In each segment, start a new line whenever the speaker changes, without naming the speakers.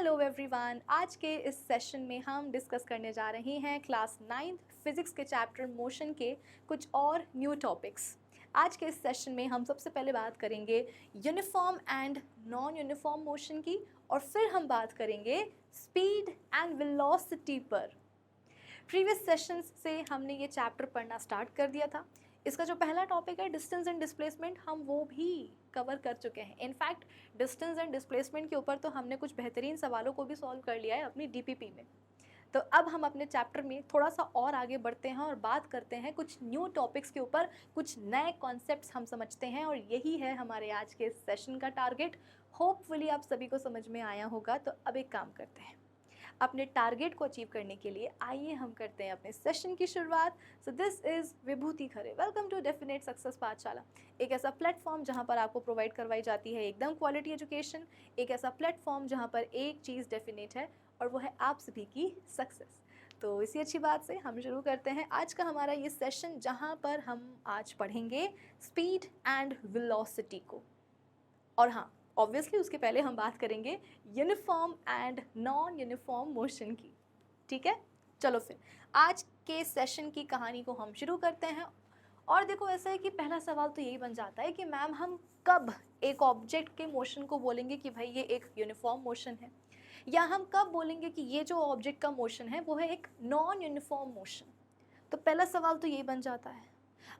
Hello everyone, आज के इस सेशन में हम डिस्कस करने जा रहे हैं क्लास 9th फिजिक्स के चैप्टर मोशन के कुछ और न्यू टॉपिक्स। आज के इस सेशन में हम सबसे पहले बात करेंगे uniform and non uniform motion की, और फिर हम बात करेंगे स्पीड एंड वेलोसिटी पर। प्रीवियस सेशंस से हमने ये चैप्टर पढ़ना स्टार्ट कर दिया था। इसका जो पहला टॉपिक है डिस्टेंस एंड डिस्प्लेसमेंट, हम वो भी कवर कर चुके हैं। इनफैक्ट डिस्टेंस एंड डिस्प्लेसमेंट के ऊपर तो हमने कुछ बेहतरीन सवालों को भी सॉल्व कर लिया है अपनी डीपीपी में। तो अब हम अपने चैप्टर में थोड़ा सा और आगे बढ़ते हैं और बात करते हैं कुछ न्यू टॉपिक्स के ऊपर, कुछ नए कॉन्सेप्ट्स हम समझते हैं, और यही है हमारे आज के सेशन का टारगेट। होपफुली आप सभी को समझ में आया होगा। तो अब एक काम करते हैं, अपने टारगेट को अचीव करने के लिए आइए हम करते हैं अपने सेशन की शुरुआत। So this is Vibhuti Khare. Welcome to definite success Pathshala, एक ऐसा प्लेटफॉर्म जहां पर आपको प्रोवाइड करवाई जाती है एकदम क्वालिटी एजुकेशन, एक ऐसा प्लेटफॉर्म जहां पर एक चीज़ डेफिनेट है और वो है आप सभी की सक्सेस। तो इसी अच्छी बात से हम शुरू करते हैं आज का हमारा ये सेशन, जहाँ पर हम आज पढ़ेंगे स्पीड एंड वेलोसिटी को। और हाँ, ऑब्वियसली उसके पहले हम बात करेंगे uniform and non uniform motion की। ठीक है, चलो फिर आज के सेशन की कहानी को हम शुरू करते हैं। और देखो, ऐसा है कि पहला सवाल तो यही बन जाता है कि मैम हम कब एक ऑब्जेक्ट के मोशन को बोलेंगे कि भाई ये एक यूनिफॉर्म मोशन है, या हम कब बोलेंगे कि ये जो ऑब्जेक्ट का मोशन है वो है एक नॉन यूनिफॉर्म मोशन। तो पहला सवाल तो यही बन जाता है।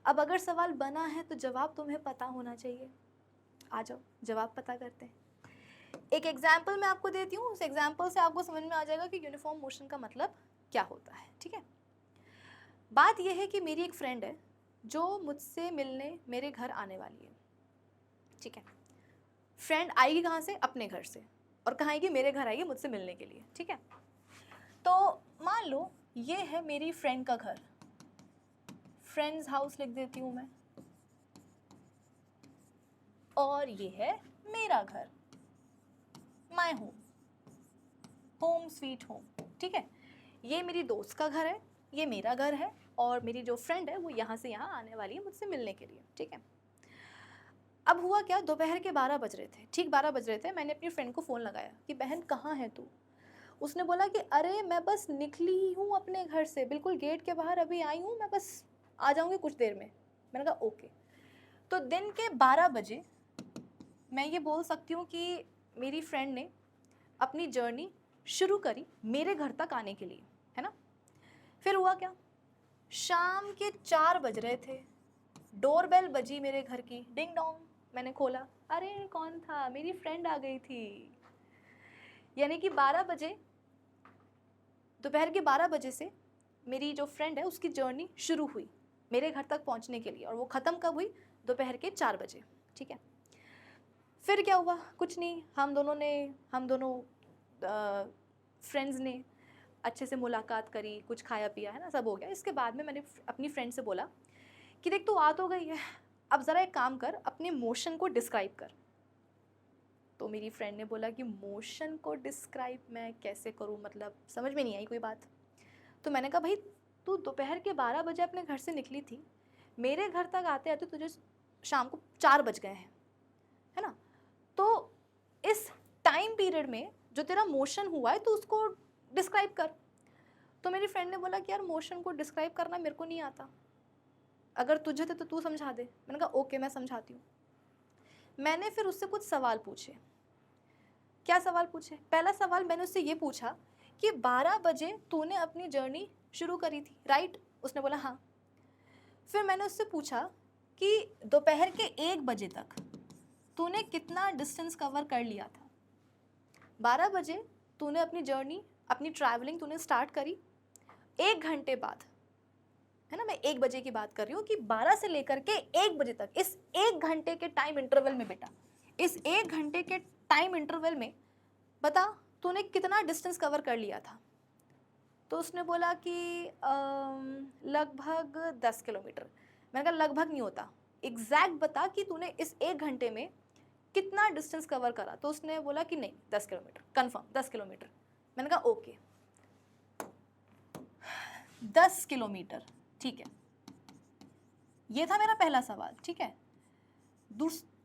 अब अगर सवाल बना है तो जवाब तुम्हें पता होना चाहिए। आ जाओ जवाब पता करते हैं। एक एग्जाम्पल मैं आपको देती हूँ, उस एग्जाम्पल से आपको समझ में आ जाएगा कि यूनिफॉर्म मोशन का मतलब क्या होता है। ठीक है, बात यह है कि मेरी एक फ्रेंड है जो मुझसे मिलने मेरे घर आने वाली है। ठीक है, फ्रेंड आएगी कहाँ से? अपने घर से। और कहाँ आएगी? मेरे घर आएगी मुझसे मिलने के लिए। ठीक है, तो मान लो ये है मेरी फ्रेंड का घर, फ्रेंड्स हाउस लिख देती हूँ मैं, और ये है मेरा घर, my home, home sweet home. ठीक है, ये मेरी दोस्त का घर है, ये मेरा घर है, और मेरी जो फ्रेंड है वो यहाँ से यहाँ आने वाली है मुझसे मिलने के लिए। ठीक है, अब हुआ क्या, दोपहर के 12 बज रहे थे, ठीक 12 बज रहे थे। मैंने अपनी फ्रेंड को फ़ोन लगाया कि बहन कहाँ है तू? उसने बोला कि अरे मैं बस निकली ही हूँ अपने घर से, बिल्कुल गेट के बाहर अभी आई हूँ, मैं बस आ जाऊँगी कुछ देर में। मैंने कहा ओके। तो दिन के 12 बजे मैं ये बोल सकती हूँ कि मेरी फ्रेंड ने अपनी जर्नी शुरू करी मेरे घर तक आने के लिए, है ना। फिर हुआ क्या, शाम के 4 बज रहे थे, डोरबेल बजी मेरे घर की, डिंग डोंग। मैंने खोला, अरे कौन था? मेरी फ्रेंड आ गई थी। यानी कि 12 बजे, दोपहर के 12 बजे से मेरी जो फ्रेंड है उसकी जर्नी शुरू हुई मेरे घर तक पहुंचने के लिए, और वो ख़त्म कब हुई? दोपहर के 4 बजे। ठीक है, फिर क्या हुआ? कुछ नहीं, हम दोनों फ्रेंड्स ने अच्छे से मुलाकात करी, कुछ खाया पिया, है ना, सब हो गया। इसके बाद में मैंने अपनी फ्रेंड से बोला कि देख तू आ तो गई है, अब ज़रा एक काम कर, अपने मोशन को डिस्क्राइब कर। तो मेरी फ्रेंड ने बोला कि मोशन को डिस्क्राइब मैं कैसे करूं, मतलब समझ में नहीं आई कोई बात। तो मैंने कहा भाई तू दोपहर के 12 बजे अपने घर से निकली थी, मेरे घर तक आते आते तुझे शाम को 4 बज गए हैं, है ना। तो इस टाइम पीरियड में जो तेरा मोशन हुआ है तो उसको डिस्क्राइब कर। तो मेरी फ्रेंड ने बोला कि यार मोशन को डिस्क्राइब करना मेरे को नहीं आता, अगर तुझे तो तू समझा दे। मैंने कहा ओके मैं समझाती हूँ। मैंने फिर उससे कुछ सवाल पूछे। क्या सवाल पूछे? पहला सवाल मैंने उससे ये पूछा कि 12 बजे तूने अपनी जर्नी शुरू करी थी, राइट? उसने बोला हाँ। फिर मैंने उससे पूछा कि दोपहर के 1 बजे तक तूने कितना डिस्टेंस कवर कर लिया था? 12 बजे तूने अपनी जर्नी, अपनी ट्रैवलिंग तूने स्टार्ट करी, 1 घंटे बाद, है ना, मैं 1 बजे की बात कर रही हूँ कि 12 से लेकर के 1 बजे तक, इस 1 घंटे के टाइम इंटरवल में बेटा, इस 1 घंटे के टाइम इंटरवल में बता तूने कितना डिस्टेंस कवर कर लिया था? तो उसने बोला कि लगभग 10 किलोमीटर। मैंने कहा लगभग नहीं होता, एग्जैक्ट बता कि तूने इस 1 घंटे में कितना डिस्टेंस कवर करा। तो उसने बोला कि नहीं 10 किलोमीटर, कंफर्म 10 किलोमीटर। मैंने कहा ओके 10 किलोमीटर, ठीक है। ये था मेरा पहला सवाल। ठीक है,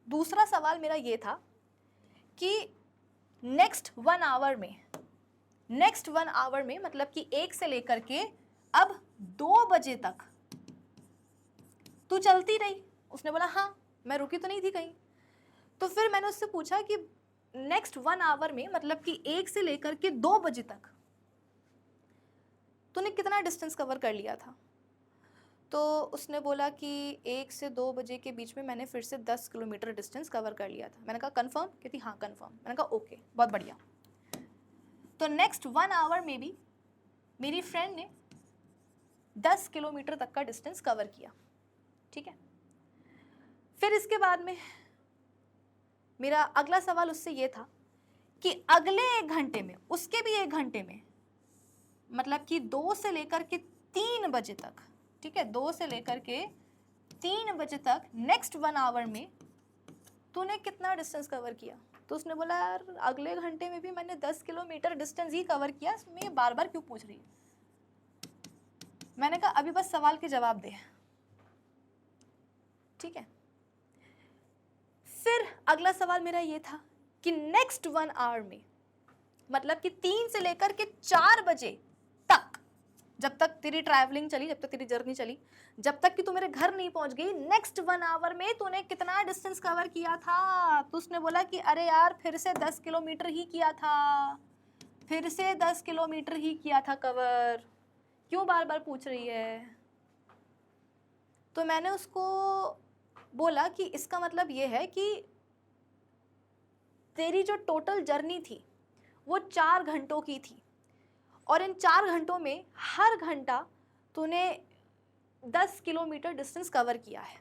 दूसरा सवाल मेरा ये था कि नेक्स्ट 1 आवर में मतलब कि 1 से लेकर के अब 2 बजे तक तू चलती रही। उसने बोला हाँ, मैं रुकी तो नहीं थी कहीं। तो फिर मैंने उससे पूछा कि नेक्स्ट 1 आवर में मतलब कि 1 से लेकर के 2 बजे तक तूने कितना डिस्टेंस कवर कर लिया था। तो उसने बोला कि 1 से 2 बजे के बीच में मैंने फिर से 10 किलोमीटर डिस्टेंस कवर कर लिया था। मैंने कहा कंफर्म? कहती हाँ कंफर्म। मैंने कहा ओके, बहुत बढ़िया। तो नेक्स्ट 1 आवर में भी मेरी फ्रेंड ने 10 किलोमीटर तक का डिस्टेंस कवर किया, ठीक है। फिर इसके बाद में मेरा अगला सवाल उससे ये था कि अगले 1 घंटे में, उसके भी 1 घंटे में, मतलब कि 2 से लेकर के 3 बजे तक, ठीक है, 2 से लेकर के 3 बजे तक नेक्स्ट 1 आवर में तूने कितना डिस्टेंस कवर किया। तो उसने बोला यार अगले घंटे में भी मैंने 10 किलोमीटर डिस्टेंस ही कवर किया, इसमें ये बार बार क्यों पूछ रही है। मैंने कहा अभी बस सवाल के जवाब दे, ठीक है। फिर अगला सवाल मेरा ये था कि नेक्स्ट 1 आवर में मतलब कि 3 से लेकर के 4 बजे तक, जब तक तेरी ट्रैवलिंग चली, जब तक तेरी जर्नी चली, जब तक कि तू मेरे घर नहीं पहुंच गई, नेक्स्ट 1 आवर में तूने कितना डिस्टेंस कवर किया था। तो उसने बोला कि अरे यार फिर से 10 किलोमीटर ही किया था, फिर से 10 किलोमीटर ही किया था कवर, क्यों बार बार पूछ रही है। तो मैंने उसको बोला कि इसका मतलब ये है कि तेरी जो टोटल जर्नी थी वो 4 घंटों की थी, और इन 4 घंटों में हर घंटा तूने 10 किलोमीटर डिस्टेंस कवर किया है।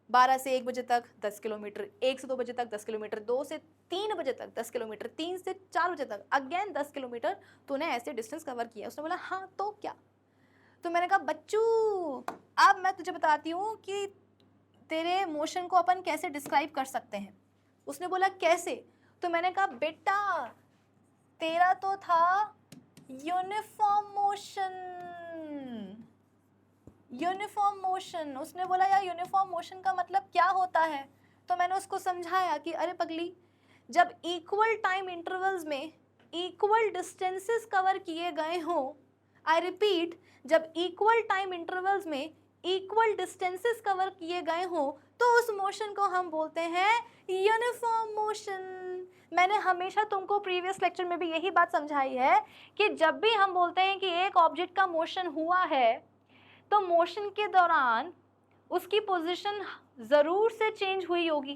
12 से 1 बजे तक 10 किलोमीटर, 1 से 2 बजे तक 10 किलोमीटर, 2 से 3 बजे तक 10 किलोमीटर, 3 से 4 बजे तक अगेन 10 किलोमीटर तूने ऐसे डिस्टेंस कवर किया। उसने बोला हाँ तो क्या। तो मैंने कहा बच्चू अब मैं तुझे बताती हूँ कि तेरे मोशन को अपन कैसे डिस्क्राइब कर सकते हैं। उसने बोला कैसे। तो मैंने कहा बेटा तेरा तो था यूनिफॉर्म मोशन, यूनिफॉर्म मोशन। उसने बोला यार यूनिफॉर्म मोशन का मतलब क्या होता है। तो मैंने उसको समझाया कि अरे पगली, जब इक्वल टाइम इंटरवल्स में इक्वल डिस्टेंसेस कवर किए गए हों, आई रिपीट, जब इक्वल टाइम इंटरवल्स में इक्वल डिस्टेंसेस कवर किए गए हों तो उस मोशन को हम बोलते हैं यूनिफॉर्म मोशन। मैंने हमेशा तुमको प्रीवियस लेक्चर में भी यही बात समझाई है कि जब भी हम बोलते हैं कि एक ऑब्जेक्ट का मोशन हुआ है तो मोशन के दौरान उसकी पोजीशन ज़रूर से चेंज हुई होगी।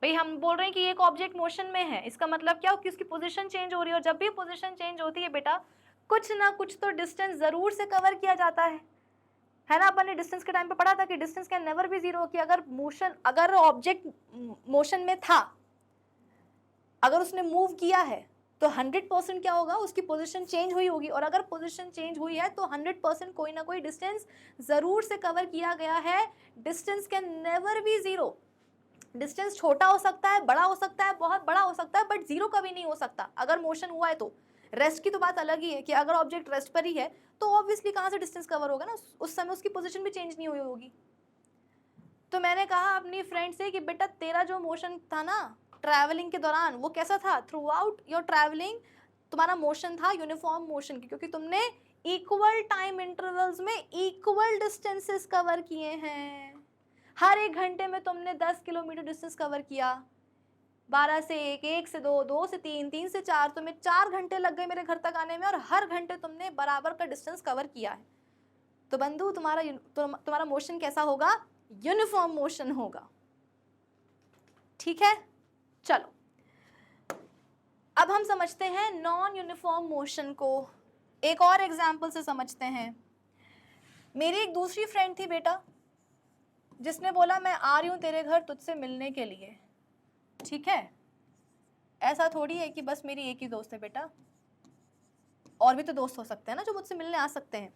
भाई हम बोल रहे हैं कि एक ऑब्जेक्ट मोशन में है, इसका मतलब क्या हो कि उसकी पोजीशन चेंज हो रही है, और जब भी पोजीशन चेंज होती है बेटा कुछ ना कुछ तो डिस्टेंस ज़रूर से कवर किया जाता है ना। अपन ने डिस्टेंस के टाइम पे पढ़ा था कि distance can never B zero, कि अगर ऑब्जेक्ट मोशन में था, अगर उसने मूव किया है तो 100% क्या होगा, उसकी पोजीशन चेंज हुई होगी, और अगर पोजीशन चेंज हुई है तो 100% कोई ना कोई डिस्टेंस ज़रूर से कवर किया गया है। Distance can never B zero. Distance छोटा हो सकता है, बड़ा हो सकता है, बहुत बड़ा हो सकता है, बट जीरो कभी नहीं हो सकता अगर मोशन हुआ है तो। रेस्ट की तो बात अलग ही है कि अगर ऑब्जेक्ट रेस्ट पर ही है तो ऑब्वियसली कहाँ से डिस्टेंस कवर होगा ना, उस समय उसकी पोजीशन भी चेंज नहीं हुई होगी। तो मैंने कहा अपनी फ्रेंड से कि बेटा तेरा जो मोशन था ना ट्रैवलिंग के दौरान वो कैसा था, थ्रू आउट योर ट्रैवलिंग तुम्हारा मोशन था यूनिफॉर्म मोशन की, क्योंकि तुमने इक्वल टाइम इंटरवल्स में इक्वल डिस्टेंसेस कवर किए हैं। हर 1 घंटे में तुमने 10 किलोमीटर डिस्टेंस कवर किया। 12 से 1, 1 से 2, 2 से 3, 3 से 4, तुम्हें 4 घंटे लग गए मेरे घर तक आने में, और हर घंटे तुमने बराबर का डिस्टेंस कवर किया है। तो बंधु तुम्हारा मोशन कैसा होगा, यूनिफॉर्म मोशन होगा। ठीक है, चलो अब हम समझते हैं नॉन यूनिफॉर्म मोशन को। एक और एग्जाम्पल से समझते हैं। मेरी एक दूसरी फ्रेंड थी बेटा, जिसने बोला मैं आ रही हूँ तेरे घर तुझसे मिलने के लिए। ठीक है, ऐसा थोड़ी है कि बस मेरी एक ही दोस्त है बेटा, और भी तो दोस्त हो सकते हैं ना जो मुझसे मिलने आ सकते हैं।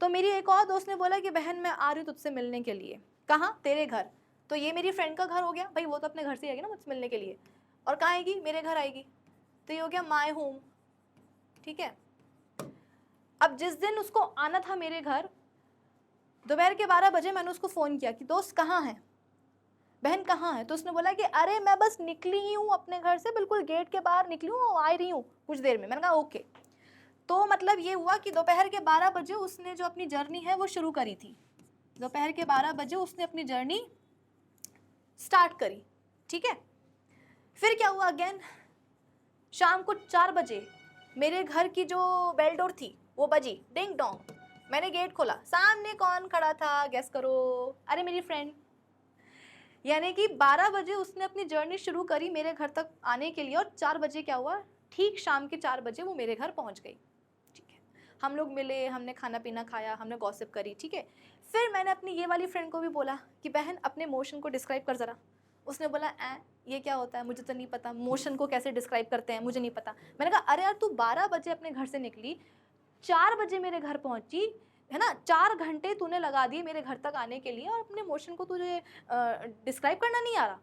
तो मेरी एक और दोस्त ने बोला कि बहन मैं आ रही हूँ तुझसे मिलने के लिए। कहाँ, तेरे घर। तो ये मेरी फ्रेंड का घर हो गया, भाई वो तो अपने घर से आएगी ना मुझसे मिलने के लिए, और कहाँ आएगी, मेरे घर आएगी, तो ये हो गया माय होम। ठीक है, अब जिस दिन उसको आना था मेरे घर, दोपहर के 12 बजे मैंने उसको फ़ोन किया कि दोस्त कहाँ है। बहन कहाँ है? तो उसने बोला कि अरे मैं बस निकली ही हूँ अपने घर से, बिल्कुल गेट के बाहर निकली हूँ, आ रही हूँ कुछ देर में। मैंने कहा ओके। तो मतलब ये हुआ कि दोपहर के 12 बजे उसने जो अपनी जर्नी है वो शुरू करी थी। दोपहर के 12 बजे उसने अपनी जर्नी स्टार्ट करी, ठीक है। फिर क्या हुआ, अगेन शाम को 4 बजे मेरे घर की जो बेल डोर थी वो बजी, डिंग डोंग। मैंने गेट खोला, सामने कौन खड़ा था गेस करो? अरे मेरी फ्रेंड। यानी कि 12 बजे उसने अपनी जर्नी शुरू करी मेरे घर तक आने के लिए, और 4 बजे क्या हुआ, ठीक शाम के 4 बजे वो मेरे घर पहुंच गई, ठीक है। हम लोग मिले, हमने खाना पीना खाया, हमने गॉसिप करी, ठीक है। फिर मैंने अपनी ये वाली फ्रेंड को भी बोला कि बहन अपने मोशन को डिस्क्राइब कर ज़रा। उसने बोला ये क्या होता है, मुझे तो नहीं पता, मोशन को कैसे डिस्क्राइब करते हैं, मुझे नहीं पता। मैंने कहा अरे यार तू 12 बजे अपने घर से निकली, 4 बजे मेरे घर पहुंची, है ना, 4 घंटे तूने लगा दिए मेरे घर तक आने के लिए, और अपने मोशन को तुझे डिस्क्राइब करना नहीं आ रहा।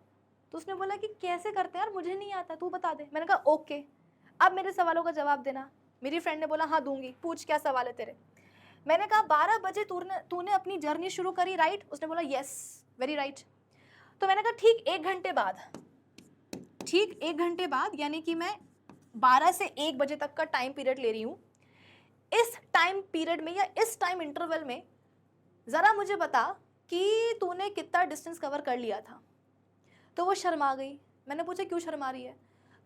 तो उसने बोला कि कैसे करते हैं यार, मुझे नहीं आता, तू बता दे। मैंने कहा ओके, अब मेरे सवालों का जवाब देना। मेरी फ्रेंड ने बोला हाँ दूंगी, पूछ क्या सवाल है तेरे। मैंने कहा 12 बजे तूने अपनी जर्नी शुरू करी, राइट? उसने बोला यस, वेरी राइट। तो मैंने कहा ठीक 1 घंटे बाद, ठीक 1 घंटे बाद, यानी कि मैं 12 से 1 बजे तक का टाइम पीरियड ले रही हूँ। इस टाइम पीरियड में या इस टाइम इंटरवल में ज़रा मुझे बता कि तूने कितना डिस्टेंस कवर कर लिया था। तो वो शर्मा गई। मैंने पूछा क्यों शर्मा रही है?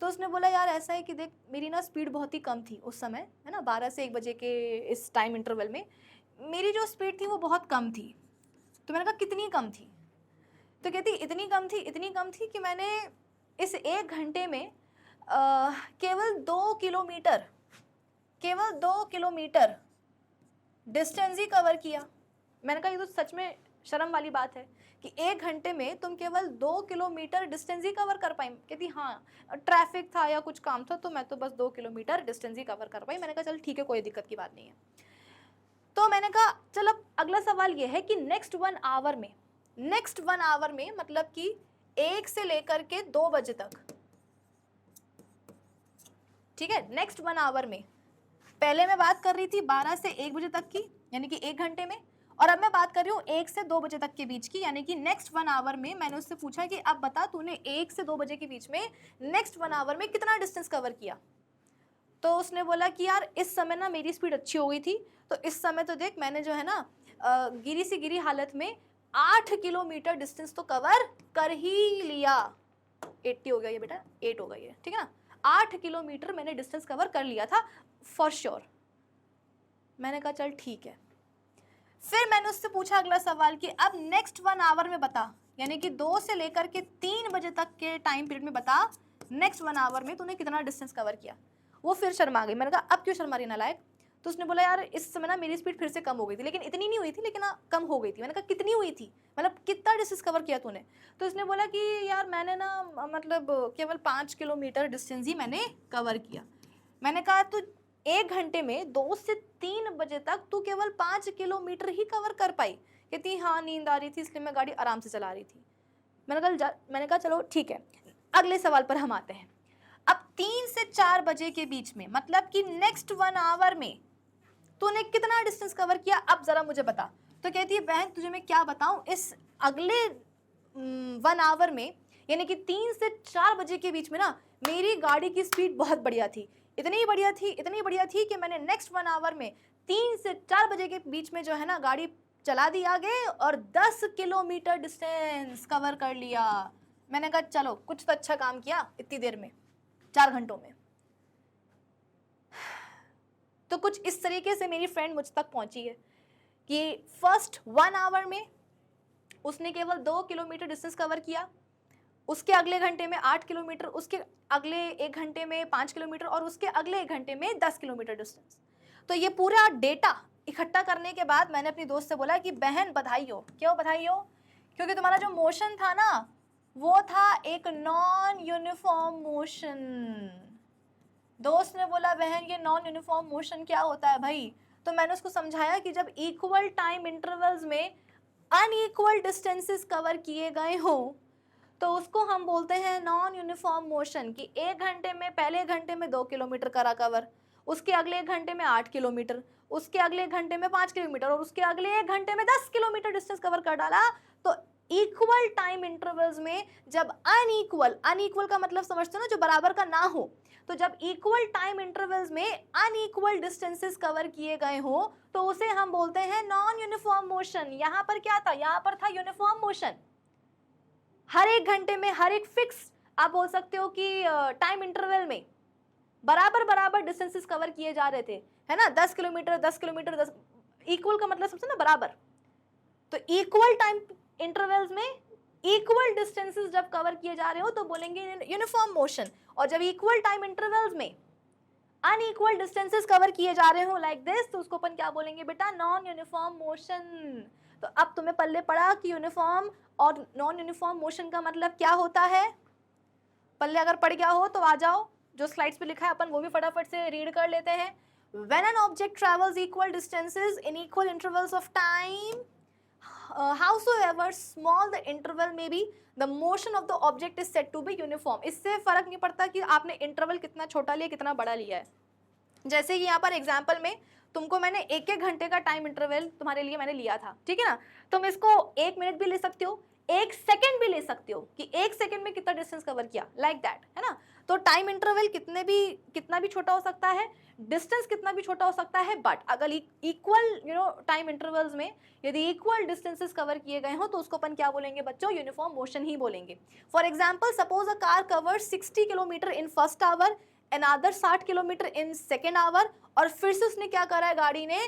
तो उसने बोला यार ऐसा है कि देख मेरी ना स्पीड बहुत ही कम थी उस समय, है ना, 12 से 1 बजे के इस टाइम इंटरवल में मेरी जो स्पीड थी वो बहुत कम थी। तो मैंने कहा कितनी कम थी? तो कहती इतनी कम थी कि मैंने इस 1 घंटे में केवल 2 किलोमीटर डिस्टेंस ही कवर किया। मैंने कहा ये तो सच में शर्म वाली बात है कि 1 घंटे में तुम केवल 2 किलोमीटर डिस्टेंस ही कवर कर पाई। कहती हाँ ट्रैफिक था या कुछ काम था तो मैं तो बस 2 किलोमीटर डिस्टेंस ही कवर कर पाई। मैंने कहा चल ठीक है, कोई दिक्कत की बात नहीं है। तो मैंने कहा चल अब अगला सवाल ये है कि नेक्स्ट 1 आवर में मतलब कि 1 से लेकर के 2 बजे तक, ठीक है, नेक्स्ट 1 आवर में, पहले मैं बात कर रही थी 12 से 1 बजे तक की यानी कि 1 घंटे में, और अब मैं बात कर रही हूँ 1 से 2 बजे तक के बीच की यानी कि नेक्स्ट 1 आवर में। मैंने उससे पूछा कि अब बता तूने 1 से 2 बजे के बीच में नेक्स्ट 1 आवर में कितना डिस्टेंस कवर किया। तो उसने बोला कि यार इस समय ना मेरी स्पीड अच्छी हो गई थी, तो इस समय तो देख मैंने जो है ना गिरी सी गिरी हालत में 8 किलोमीटर डिस्टेंस तो कवर कर ही लिया। 80 हो गया ये बेटा, 8 हो गई है, ठीक है ना। 8 किलोमीटर मैंने डिस्टेंस कवर कर लिया था फॉर श्योर। मैंने कहा चल ठीक है। फिर मैंने उससे पूछा अगला सवाल कि अब नेक्स्ट 1 आवर में बता, यानी कि 2 से लेकर के 3 बजे तक के टाइम पीरियड में बता नेक्स्ट 1 आवर में तूने कितना डिस्टेंस कवर किया। वो फिर शर्मा गई। मैंने कहा अब क्यों शर्मा रही नालायक? तो उसने बोला यार इस समय ना मेरी स्पीड फिर से कम हो गई थी, लेकिन इतनी नहीं हुई थी, लेकिन कम हो गई थी। मैंने कहा कितनी हुई थी, मतलब कितना डिस्टेंस कवर किया तूने? तो उसने बोला कि यार मैंने ना मतलब केवल 5 किलोमीटर डिस्टेंस ही मैंने कवर किया। मैंने कहा तो 1 घंटे में 2 से 3 बजे तक तू केवल 5 किलोमीटर ही कवर कर पाई। कहती हाँ नींद आ रही थी इसलिए मैं गाड़ी आराम से चला रही थी। मैंने कहा चलो ठीक है, अगले सवाल पर हम आते हैं। अब 3 से 4 बजे के बीच में मतलब कि नेक्स्ट 1 आवर में तूने कितना डिस्टेंस कवर किया, अब जरा मुझे बता। तो कहती है बहन तुझे मैं क्या बताऊं, इस अगले 1 आवर में यानी कि 3 से 4 बजे के बीच में ना मेरी गाड़ी की स्पीड बहुत बढ़िया थी, इतनी बढ़िया थी कि मैंने नेक्स्ट 1 आवर में 3 से 4 बजे के बीच में जो है ना गाड़ी चला दी आगे और 10 किलोमीटर डिस्टेंस कवर कर लिया। मैंने कहा चलो कुछ तो अच्छा काम किया इतनी देर में, 4 घंटों में। तो कुछ इस तरीके से मेरी फ्रेंड मुझ तक पहुंची है कि फर्स्ट 1 आवर में उसने केवल 2 किलोमीटर डिस्टेंस कवर किया, उसके अगले घंटे में 8 किलोमीटर, उसके अगले 1 घंटे में 5 किलोमीटर और उसके अगले 1 घंटे में 10 किलोमीटर डिस्टेंस। तो ये पूरा डेटा इकट्ठा करने के बाद मैंने अपनी दोस्त से बोला कि बहन बधाई हो। क्यों बधाई हो? क्योंकि तुम्हारा जो मोशन था ना वो था एक नॉन यूनिफॉर्म मोशन। दोस्त ने बोला बहन ये नॉन यूनिफॉर्म मोशन क्या होता है भाई? तो मैंने उसको समझाया कि जब इक्वल टाइम इंटरवल्स में अनइक्वल डिस्टेंसेस कवर किए गए हो तो उसको हम बोलते हैं नॉन यूनिफॉर्म मोशन। कि 1 घंटे में पहले घंटे में 2 किलोमीटर करा कवर, उसके अगले 1 घंटे में 8 किलोमीटर, उसके अगले 1 घंटे में 5 किलोमीटर और उसके अगले 1 घंटे में 10 किलोमीटर डिस्टेंस कवर कर डाला। तो इक्वल टाइम इंटरवल्स में जब अनइक्वल का मतलब समझते हो ना, जो बराबर का ना हो, तो जब इक्वल टाइम इंटरवल्स में अनइक्वल डिस्टेंसेस कवर किए गए हो तो उसे हम बोलते हैं नॉन यूनिफॉर्म मोशन। यहां पर क्या था, यहां पर था यूनिफॉर्म मोशन। हर एक घंटे में, हर एक फिक्स, आप बोल सकते हो कि टाइम इंटरवल में बराबर बराबर डिस्टेंसेस कवर किए जा रहे थे, है ना, 10 किलोमीटर 10 किलोमीटर 10, इक्वल का मतलब समझो ना, बराबर। तो इक्वल टाइम इंटरवल्स में इक्वल डिस्टेंसेस जब कवर किए जा रहे हो तो बोलेंगे यूनिफॉर्म मोशन, और जब इक्वल टाइम इंटरवल्स में अनइक्वल डिस्टेंसेस कवर किए जा रहे हो लाइक दिस, तो उसको अपन क्या बोलेंगे बेटा, नॉन यूनिफॉर्म मोशन। तो अब तुम्हें पल्ले पड़ा कि यूनिफॉर्म और नॉन यूनिफॉर्म मोशन का मतलब क्या होता है। पल्ले अगर पड़ गया हो तो आ जाओ, जो स्लाइड्स पे लिखा है अपन वो भी फटाफट से रीड कर लेते हैं। When an object travels equal distances in equal intervals of time, howsoever small the interval may be, the motion of the object is said to be uniform। इससे फर्क नहीं पड़ता कि आपने इंटरवल कितना छोटा लिया कितना बड़ा लिया है। जैसे कि यहाँ पर एग्जाम्पल में तुमको मैंने एक एक घंटे का टाइम इंटरवल तुम्हारे लिए मैंने लिया था, ठीक है ना, तुम इसको 1 मिनट भी ले सकते हो, 1 सेकेंड भी ले सकते हो कि 1 सेकेंड में कितना डिस्टेंस कवर किया, लाइक दैट, है ना। तो टाइम इंटरवल कितना भी छोटा हो सकता है, डिस्टेंस कितना भी छोटा हो सकता है, बट अगर इक्वल टाइम इंटरवल्स में यदि इक्वल डिस्टेंसेस कवर किए गए हो तो उसको अपन क्या बोलेंगे बच्चों, यूनिफॉर्म मोशन ही बोलेंगे। For example, suppose a car cover 60 kilometre in first hour, another 60 kilometre in second hour, और फिर से उसने क्या करा है, गाड़ी ने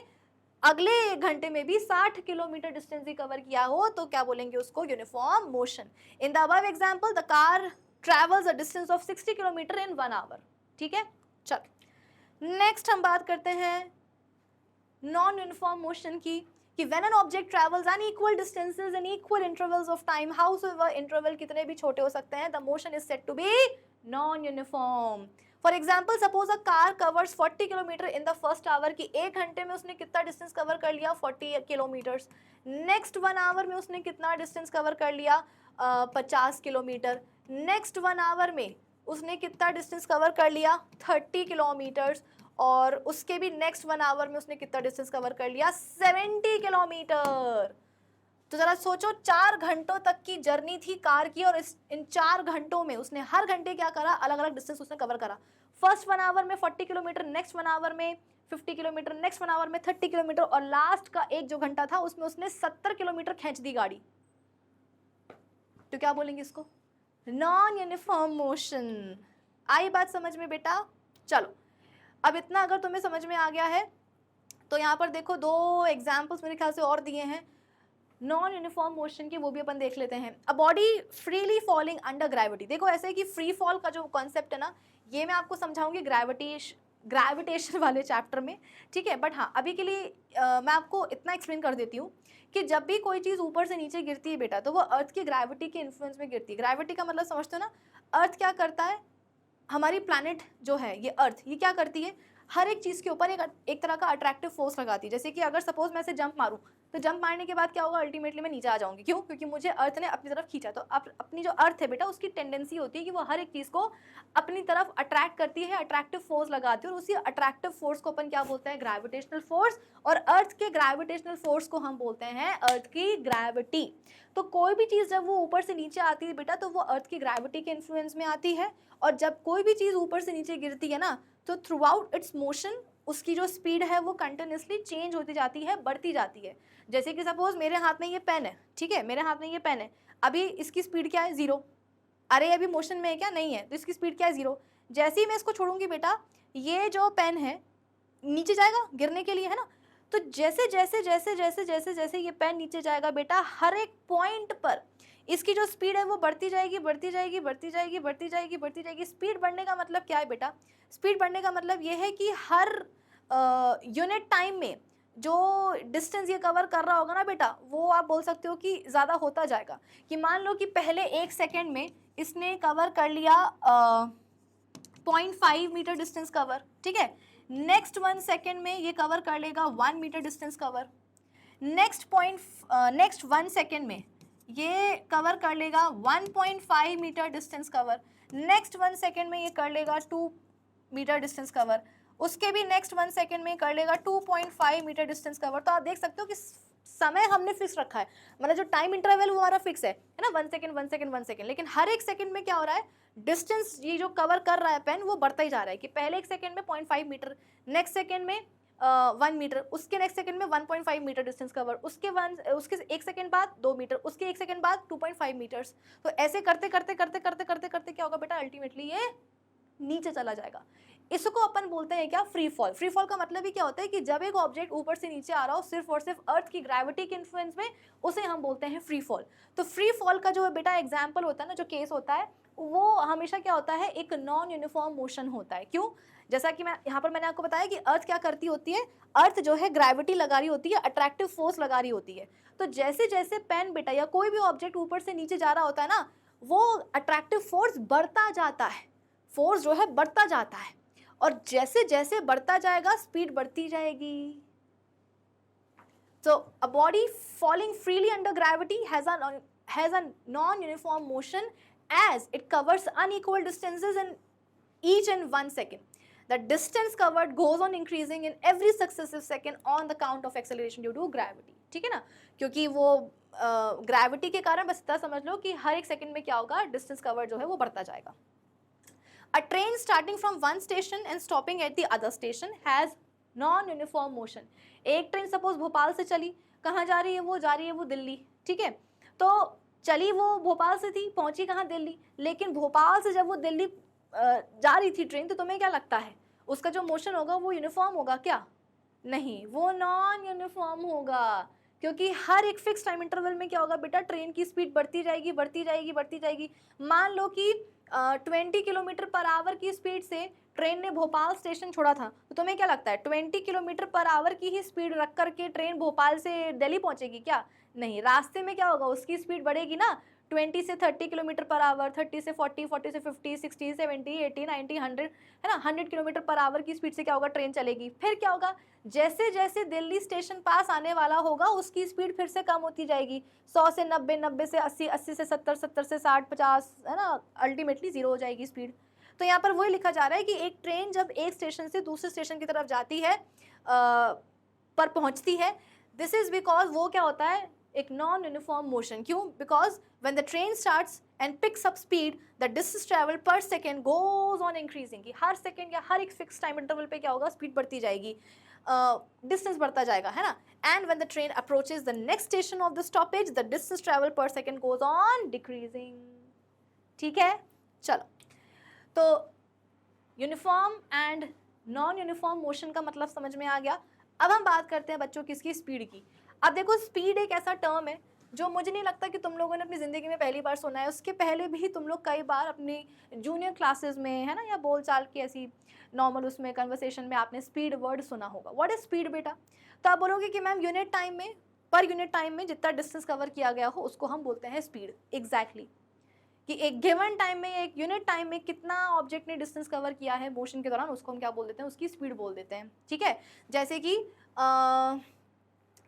अगले 1 घंटे में भी 60 किलोमीटर डिस्टेंस ही कवर किया हो तो क्या बोलेंगे उसको, uniform motion. In the above example the car travels a distance of 60 kilometre in 1 hour. ठीक है, चल नेक्स्ट हम बात करते हैं नॉन यूनिफॉर्म मोशन की, कि when an object travels unequal distances in equal intervals of time, however interval कितने भी छोटे हो सकते हैं, the motion is said to be non uniform. For example, suppose a car covers 40 kilometre in the first hour, की 1 घंटे में उसने कितना डिस्टेंस कवर कर लिया, 40 किलोमीटर्स। नेक्स्ट 1 आवर में उसने कितना डिस्टेंस कवर कर लिया, 50 किलोमीटर। नेक्स्ट 1 आवर में उसने कितना डिस्टेंस कवर कर लिया, 30 किलोमीटर्स। और उसके भी नेक्स्ट 1 आवर में उसने कितना डिस्टेंस कवर कर लिया, 70 किलोमीटर। तो जरा सोचो, 4 घंटों तक की जर्नी थी कार की, और इन 4 घंटों में उसने हर घंटे क्या करा, अलग अलग डिस्टेंस उसने कवर करा। फर्स्ट 1 आवर में 40 किलोमीटर, नेक्स्ट 1 आवर में 50 किलोमीटर, नेक्स्ट 1 आवर में 30 किलोमीटर, और लास्ट का एक जो घंटा था उसमें उसने 70 किलोमीटर खींच दी गाड़ी। तो क्या बोलेंगे इसको, नॉन यूनिफॉर्म मोशन। आई बात समझ में बेटा? चलो, अब इतना अगर तुम्हें समझ में आ गया है तो यहाँ पर देखो 2 एग्जाम्पल्स मेरे ख्याल से और दिए हैं नॉन यूनिफॉर्म मोशन के, वो भी अपन देख लेते हैं। A body freely falling under gravity. देखो ऐसे है कि फ्री फॉल का जो कॉन्सेप्ट है ना, ये मैं आपको समझाऊंगी ग्रेविटेशन वाले चैप्टर में, ठीक है। बट हाँ, अभी के लिए मैं आपको इतना एक्सप्लेन कर देती हूँ कि जब भी कोई चीज़ ऊपर से नीचे गिरती है बेटा, तो वो अर्थ की ग्रेविटी के इन्फ्लुएंस में गिरती है। ग्रेविटी का मतलब समझते हो ना, अर्थ क्या करता है, हमारी प्लैनेट जो है ये अर्थ, ये क्या करती है, हर एक चीज़ के ऊपर एक तरह का अट्रैक्टिव फोर्स लगाती है। जैसे कि अगर सपोज मैं ऐसे जंप मारूं, तो जंप मारने के बाद क्या होगा, अल्टीमेटली मैं नीचे आ जाऊंगी। क्यों? क्योंकि मुझे अर्थ ने अपनी तरफ खींचा। तो अपनी जो अर्थ है बेटा, उसकी टेंडेंसी होती है कि वो हर एक चीज़ को अपनी तरफ अट्रैक्ट करती है, अट्रैक्टिव फोर्स लगाती है, और उसी अट्रैक्टिव फोर्स को अपन क्या बोलते हैं, ग्रेविटेशनल फोर्स। और अर्थ के ग्रेविटेशनल फोर्स को हम बोलते हैं अर्थ की ग्रेविटी। तो कोई भी चीज़ जब वो ऊपर से नीचे आती है बेटा, तो वो अर्थ की ग्रेविटी के इन्फ्लुएंस में आती है। और जब कोई भी चीज़ ऊपर से नीचे गिरती है ना, तो थ्रू आउट इट्स मोशन उसकी जो स्पीड है वो कंटिन्यूसली चेंज होती जाती है, बढ़ती जाती है। जैसे कि सपोज मेरे हाथ में ये पेन है, ठीक है, मेरे हाथ में ये पेन है, अभी इसकी स्पीड क्या है, 0। अरे अभी मोशन में है क्या, नहीं है, तो इसकी स्पीड क्या है, 0। जैसे ही मैं इसको छोड़ूंगी बेटा, ये जो पेन है नीचे जाएगा गिरने के लिए, है ना। तो जैसे जैसे जैसे जैसे जैसे जैसे ये पेन नीचे जाएगा बेटा, हर एक पॉइंट पर इसकी जो स्पीड है वो बढ़ती जाएगी, बढ़ती जाएगी, बढ़ती जाएगी, बढ़ती जाएगी, बढ़ती जाएगी। स्पीड बढ़ने का मतलब क्या है बेटा, स्पीड बढ़ने का मतलब ये है कि हर यूनिट टाइम में जो डिस्टेंस ये कवर कर रहा होगा ना बेटा, वो आप बोल सकते हो कि ज़्यादा होता जाएगा। कि मान लो कि पहले 1 सेकेंड में इसने कवर कर लिया 0.5 मीटर डिस्टेंस कवर, ठीक है। नेक्स्ट 1 सेकेंड में ये कवर कर लेगा 1 metre distance cover. Next 1 second में ये कवर कर लेगा 1.5 metre distance cover. Next 1 second में ये कर लेगा 2 मीटर डिस्टेंस कवर। उसके भी नेक्स्ट 1 सेकेंड में कर लेगा 2.5 मीटर डिस्टेंस कवर। तो आप देख सकते हो कि समय हमने फिक्स रखा है, मतलब जो टाइम इंटरवल वो हमारा फिक्स है ना, 1 सेकेंड 1 सेकेंड 1 सेकेंड, लेकिन हर एक सेकेंड में क्या हो रहा है, डिस्टेंस ये जो कवर कर रहा है पेन वो बढ़ता ही जा रहा है कि पहले एक सेकेंड में 0.5 मीटर, नेक्स्ट सेकेंड में 1 मीटर, उसके नेक्स्ट सेकेंड में 1.5 मीटर डिस्टेंस कवर, उसके एक सेकेंड बाद 2 मीटर, उसके एक सेकेंड बाद 2.5 मीटर्स। तो ऐसे करते करते करते करते करते करते क्या होगा बेटा, अल्टीमेटली ये नीचे चला जाएगा। इसको अपन बोलते हैं क्या, फ्री फॉल। फ्री फॉल का मतलब ही क्या होता है कि जब एक ऑब्जेक्ट ऊपर से नीचे आ रहा हो सिर्फ और सिर्फ अर्थ की ग्रेविटी के इन्फ्लुएंस में, उसे हम बोलते हैं फ्री फॉल। तो फ्री फॉल का जो बेटा एग्जाम्पल होता है ना, जो केस होता है, वो हमेशा क्या होता है, एक नॉन यूनिफॉर्म मोशन होता है। क्यों? जैसा कि मैं यहाँ पर मैंने आपको बताया कि अर्थ क्या करती होती है, अर्थ जो है ग्रेविटी लगा रही होती है, अट्रैक्टिव फोर्स लगा रही होती है। तो जैसे जैसे पेन बेटा या कोई भी ऑब्जेक्ट ऊपर से नीचे जा रहा होता है ना, वो अट्रैक्टिव फोर्स बढ़ता जाता है, फोर्स जो है बढ़ता जाता है, और जैसे जैसे बढ़ता जाएगा स्पीड बढ़ती जाएगी। So a body falling freely under gravity has a non-uniform motion as it covers unequal distances in each and 1 second. The distance covered goes on increasing in every successive second on the count of acceleration due to gravity. ठीक है ना, क्योंकि वो gravity के कारण बस इतना समझ लो कि हर एक सेकंड में क्या होगा, डिस्टेंस कवर जो है वो बढ़ता जाएगा। A train starting from one station and stopping at the other station has non-uniform motion. एक ट्रेन सपोज भोपाल से चली, कहाँ जा रही है वो, जा रही है वो दिल्ली, ठीक है। तो चली वो भोपाल से थी, पहुंची कहाँ, दिल्ली, लेकिन भोपाल से जब वो दिल्ली जा रही थी ट्रेन, तो तुम्हें क्या लगता है उसका जो मोशन होगा वो यूनिफॉर्म होगा क्या? नहीं, वो नॉन यूनिफॉर्म होगा, क्योंकि हर एक फिक्स टाइम इंटरवल में क्या होगा बेटा, ट्रेन की स्पीड बढ़ती जाएगी बढ़ती जाएगी बढ़ती जाएगी। मान लो कि 20 किलोमीटर पर आवर की स्पीड से ट्रेन ने भोपाल स्टेशन छोड़ा था, तो तुम्हें क्या लगता है 20 किलोमीटर पर आवर की ही स्पीड रख करके ट्रेन भोपाल से दिल्ली पहुंचेगी क्या? नहीं, रास्ते में क्या होगा, उसकी स्पीड बढ़ेगी ना, 20 से 30 किलोमीटर पर आवर, 30 से 40, 40 से 50, 60, 70, 80, 90, 100, है ना, 100 किलोमीटर पर आवर की स्पीड से क्या होगा, ट्रेन चलेगी। फिर क्या होगा, जैसे जैसे दिल्ली स्टेशन पास आने वाला होगा उसकी स्पीड फिर से कम होती जाएगी, 100 से 90, 90 से 80, 80 से 70, 70 से 60, 50, है ना, अल्टीमेटली जीरो हो जाएगी स्पीड। तो यहाँ पर वही लिखा जा रहा है कि एक ट्रेन जब एक स्टेशन से दूसरे स्टेशन की तरफ जाती है, पर पहुँचती है, दिस इज बिकॉज वो क्या होता है, एक नॉन यूनिफॉर्म मोशन। क्यों? Because when the train starts and picks up speed, the distance travel पर सेकेंड गोज ऑन इंक्रीजिंग, कि हर सेकेंड या हर एक फिक्स टाइम इंटरवल पे क्या होगा, स्पीड बढ़ती जाएगी, डिस्टेंस बढ़ता जाएगा, है ना। And when the train approaches the next station of the stoppage, the distance travel पर सेकेंड गोज ऑन डिक्रीजिंग। ठीक है, चलो, तो uniform and non uniform motion का मतलब समझ में आ गया। अब हम बात करते हैं बच्चों किसकी, स्पीड की। अब देखो, स्पीड एक ऐसा टर्म है जो मुझे नहीं लगता कि तुम लोगों ने अपनी ज़िंदगी में पहली बार सुना है, उसके पहले भी तुम लोग कई बार अपनी जूनियर क्लासेस में, है ना, या बोलचाल की ऐसी नॉर्मल उसमें कन्वर्सेशन में आपने स्पीड वर्ड सुना होगा। व्हाट इज स्पीड बेटा? तो आप बोलोगे कि मैम यूनिट टाइम में, पर यूनिट टाइम में जितना डिस्टेंस कवर किया गया हो उसको हम बोलते हैं स्पीड। एग्जैक्टली, कि एक गिवन टाइम में, एक यूनिट टाइम में कितना ऑब्जेक्ट ने डिस्टेंस कवर किया है मोशन के दौरान, उसको हम क्या बोल देते हैं, उसकी स्पीड बोल देते हैं। ठीक है, जैसे कि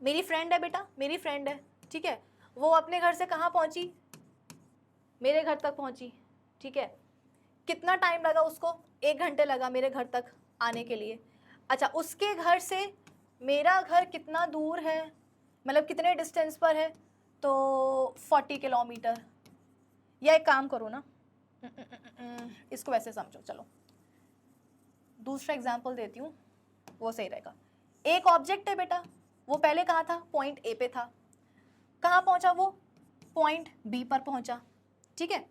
मेरी फ्रेंड है बेटा, मेरी फ्रेंड है, ठीक है, वो अपने घर से कहाँ पहुँची, मेरे घर तक पहुँची, ठीक है, कितना टाइम लगा उसको, 1 घंटे लगा मेरे घर तक आने के लिए। अच्छा, उसके घर से मेरा घर कितना दूर है, मतलब कितने डिस्टेंस पर है, तो 40 किलोमीटर। या एक काम करो ना, इसको वैसे समझो, चलो दूसरा एग्जाम्पल देती हूँ, वो सही रहेगा। एक ऑब्जेक्ट है बेटा, वो पहले कहाँ था, पॉइंट ए पे था, कहाँ पहुँचा वो, पॉइंट बी पर पहुँचा। ठीक है,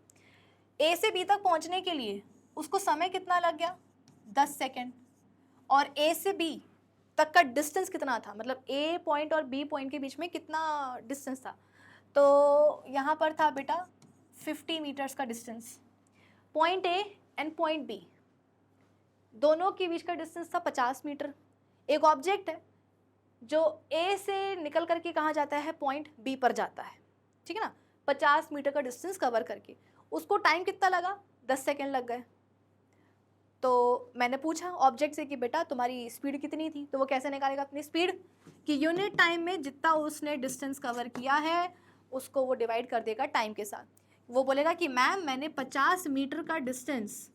ए से बी तक पहुँचने के लिए उसको समय कितना लग गया, 10 सेकेंड। और ए से बी तक का डिस्टेंस कितना था, मतलब ए पॉइंट और बी पॉइंट के बीच में कितना डिस्टेंस था, तो यहाँ पर था बेटा 50 मीटर्स का distance. Point A and point B दोनों के बीच का डिस्टेंस था 50 मीटर। एक ऑब्जेक्ट है जो ए से निकल करके कहाँ जाता है, पॉइंट बी पर जाता है, ठीक है ना, 50 मीटर का डिस्टेंस कवर करके, उसको टाइम कितना लगा, 10 सेकेंड लग गए। तो मैंने पूछा ऑब्जेक्ट से कि बेटा तुम्हारी स्पीड कितनी थी, तो वो कैसे निकालेगा अपनी स्पीड, कि यूनिट टाइम में जितना उसने डिस्टेंस कवर किया है उसको वो डिवाइड कर देगा टाइम के साथ। वो बोलेगा कि मैम मैंने 50 मीटर का डिस्टेंस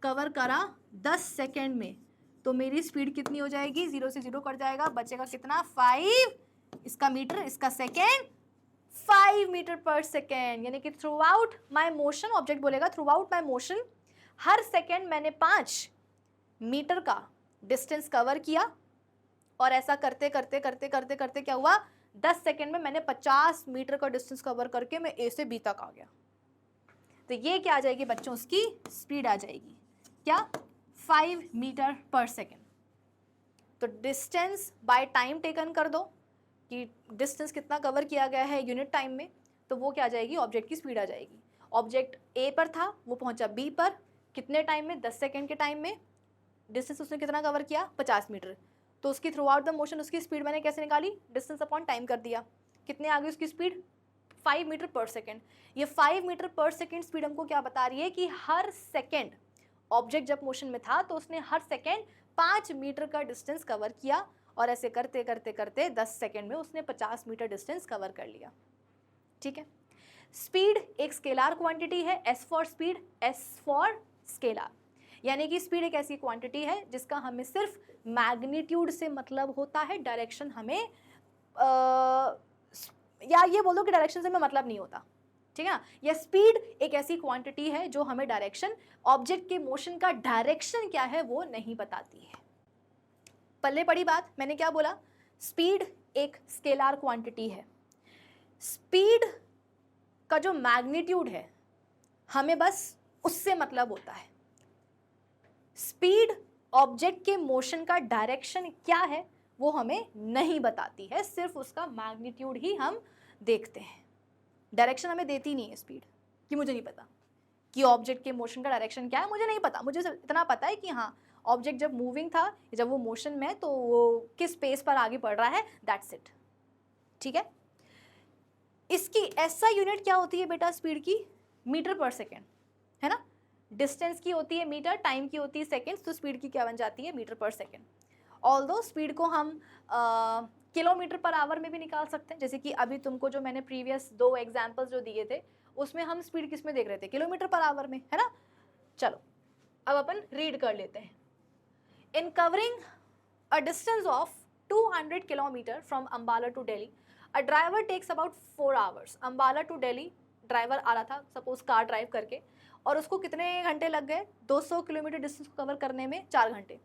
कवर करा 10 सेकेंड में, तो मेरी स्पीड कितनी हो जाएगी, 0 से 0 कट जाएगा, बचेगा कितना, 5 इसका मीटर, इसका सेकेंड, 5 मीटर पर सेकेंड। यानी कि throughout my motion, object बोलेगा थ्रू आउट माई मोशन, हर सेकेंड मैंने 5 मीटर का डिस्टेंस कवर किया। और ऐसा करते करते करते करते करते क्या हुआ, 10 सेकेंड में मैंने 50 मीटर का डिस्टेंस कवर करके मैं ए से बी तक आ गया। तो ये क्या आ जाएगी बच्चों, उसकी स्पीड आ जाएगी, क्या, 5 मीटर पर सेकेंड। तो डिस्टेंस बाय टाइम टेकन कर दो कि डिस्टेंस कितना कवर किया गया है यूनिट टाइम में, तो वो क्या आ जाएगी, ऑब्जेक्ट की स्पीड आ जाएगी। ऑब्जेक्ट ए पर था, वो पहुंचा बी पर कितने टाइम में, 10 सेकेंड के टाइम में। डिस्टेंस उसने कितना कवर किया, 50 मीटर। तो उसकी थ्रू आउट द मोशन उसकी स्पीड मैंने कैसे निकाली, डिस्टेंस अपॉन टाइम कर दिया। कितने आ गई उसकी स्पीड, 5 मीटर पर सेकेंड। ये 5 मीटर पर सेकेंड स्पीड हमको क्या बता रही है कि हर सेकेंड ऑब्जेक्ट जब मोशन में था तो उसने हर सेकेंड 5 मीटर का डिस्टेंस कवर किया। और ऐसे करते करते करते 10 सेकेंड में उसने 50 मीटर डिस्टेंस कवर कर लिया। ठीक है। स्पीड एक स्केलार क्वांटिटी है, S for speed, S for scalar. यानी कि स्पीड एक ऐसी क्वांटिटी है जिसका हमें सिर्फ मैग्नीट्यूड से मतलब होता है, डायरेक्शन हमें या ये बोलो कि डायरेक्शन से हमें मतलब नहीं होता। ठीक है ना। यह स्पीड एक ऐसी क्वांटिटी है जो हमें डायरेक्शन, ऑब्जेक्ट के मोशन का डायरेक्शन क्या है वो नहीं बताती है। पल्ले पड़ी बात, मैंने क्या बोला, स्पीड एक स्केलार क्वांटिटी है। स्पीड का जो मैग्नीट्यूड है हमें बस उससे मतलब होता है। स्पीड ऑब्जेक्ट के मोशन का डायरेक्शन क्या है वो हमें नहीं बताती है, सिर्फ उसका मैग्नीट्यूड ही हम देखते हैं। डायरेक्शन हमें देती नहीं है स्पीड, कि मुझे नहीं पता कि ऑब्जेक्ट के मोशन का डायरेक्शन क्या है, मुझे नहीं पता। मुझे इतना पता है कि हाँ ऑब्जेक्ट जब मूविंग था, जब वो मोशन में, तो वो किस पेस पर आगे बढ़ रहा है, दैट्स इट। ठीक है। इसकी ऐसा यूनिट क्या होती है बेटा स्पीड की, मीटर पर सेकेंड, है ना। डिस्टेंस की होती है मीटर, टाइम की होती है सेकेंड्स, तो स्पीड की क्या बन जाती है, मीटर पर सेकेंड। ऑल्दो स्पीड को हम किलोमीटर पर आवर में भी निकाल सकते हैं। जैसे कि अभी तुमको जो मैंने प्रीवियस 2 एग्जाम्पल्स जो दिए थे उसमें हम स्पीड किस में देख रहे थे, किलोमीटर पर आवर में, है ना। चलो अब अपन रीड कर लेते हैं। In covering a distance of 200 kilometre from Ambala to Delhi, a driver takes about 4 hours. Ambala to Delhi driver आ रहा था सपोज कार ड्राइव करके, और उसको कितने घंटे लग गए, 200 किलोमीटर डिस्टेंस को कवर करने में 4 घंटे।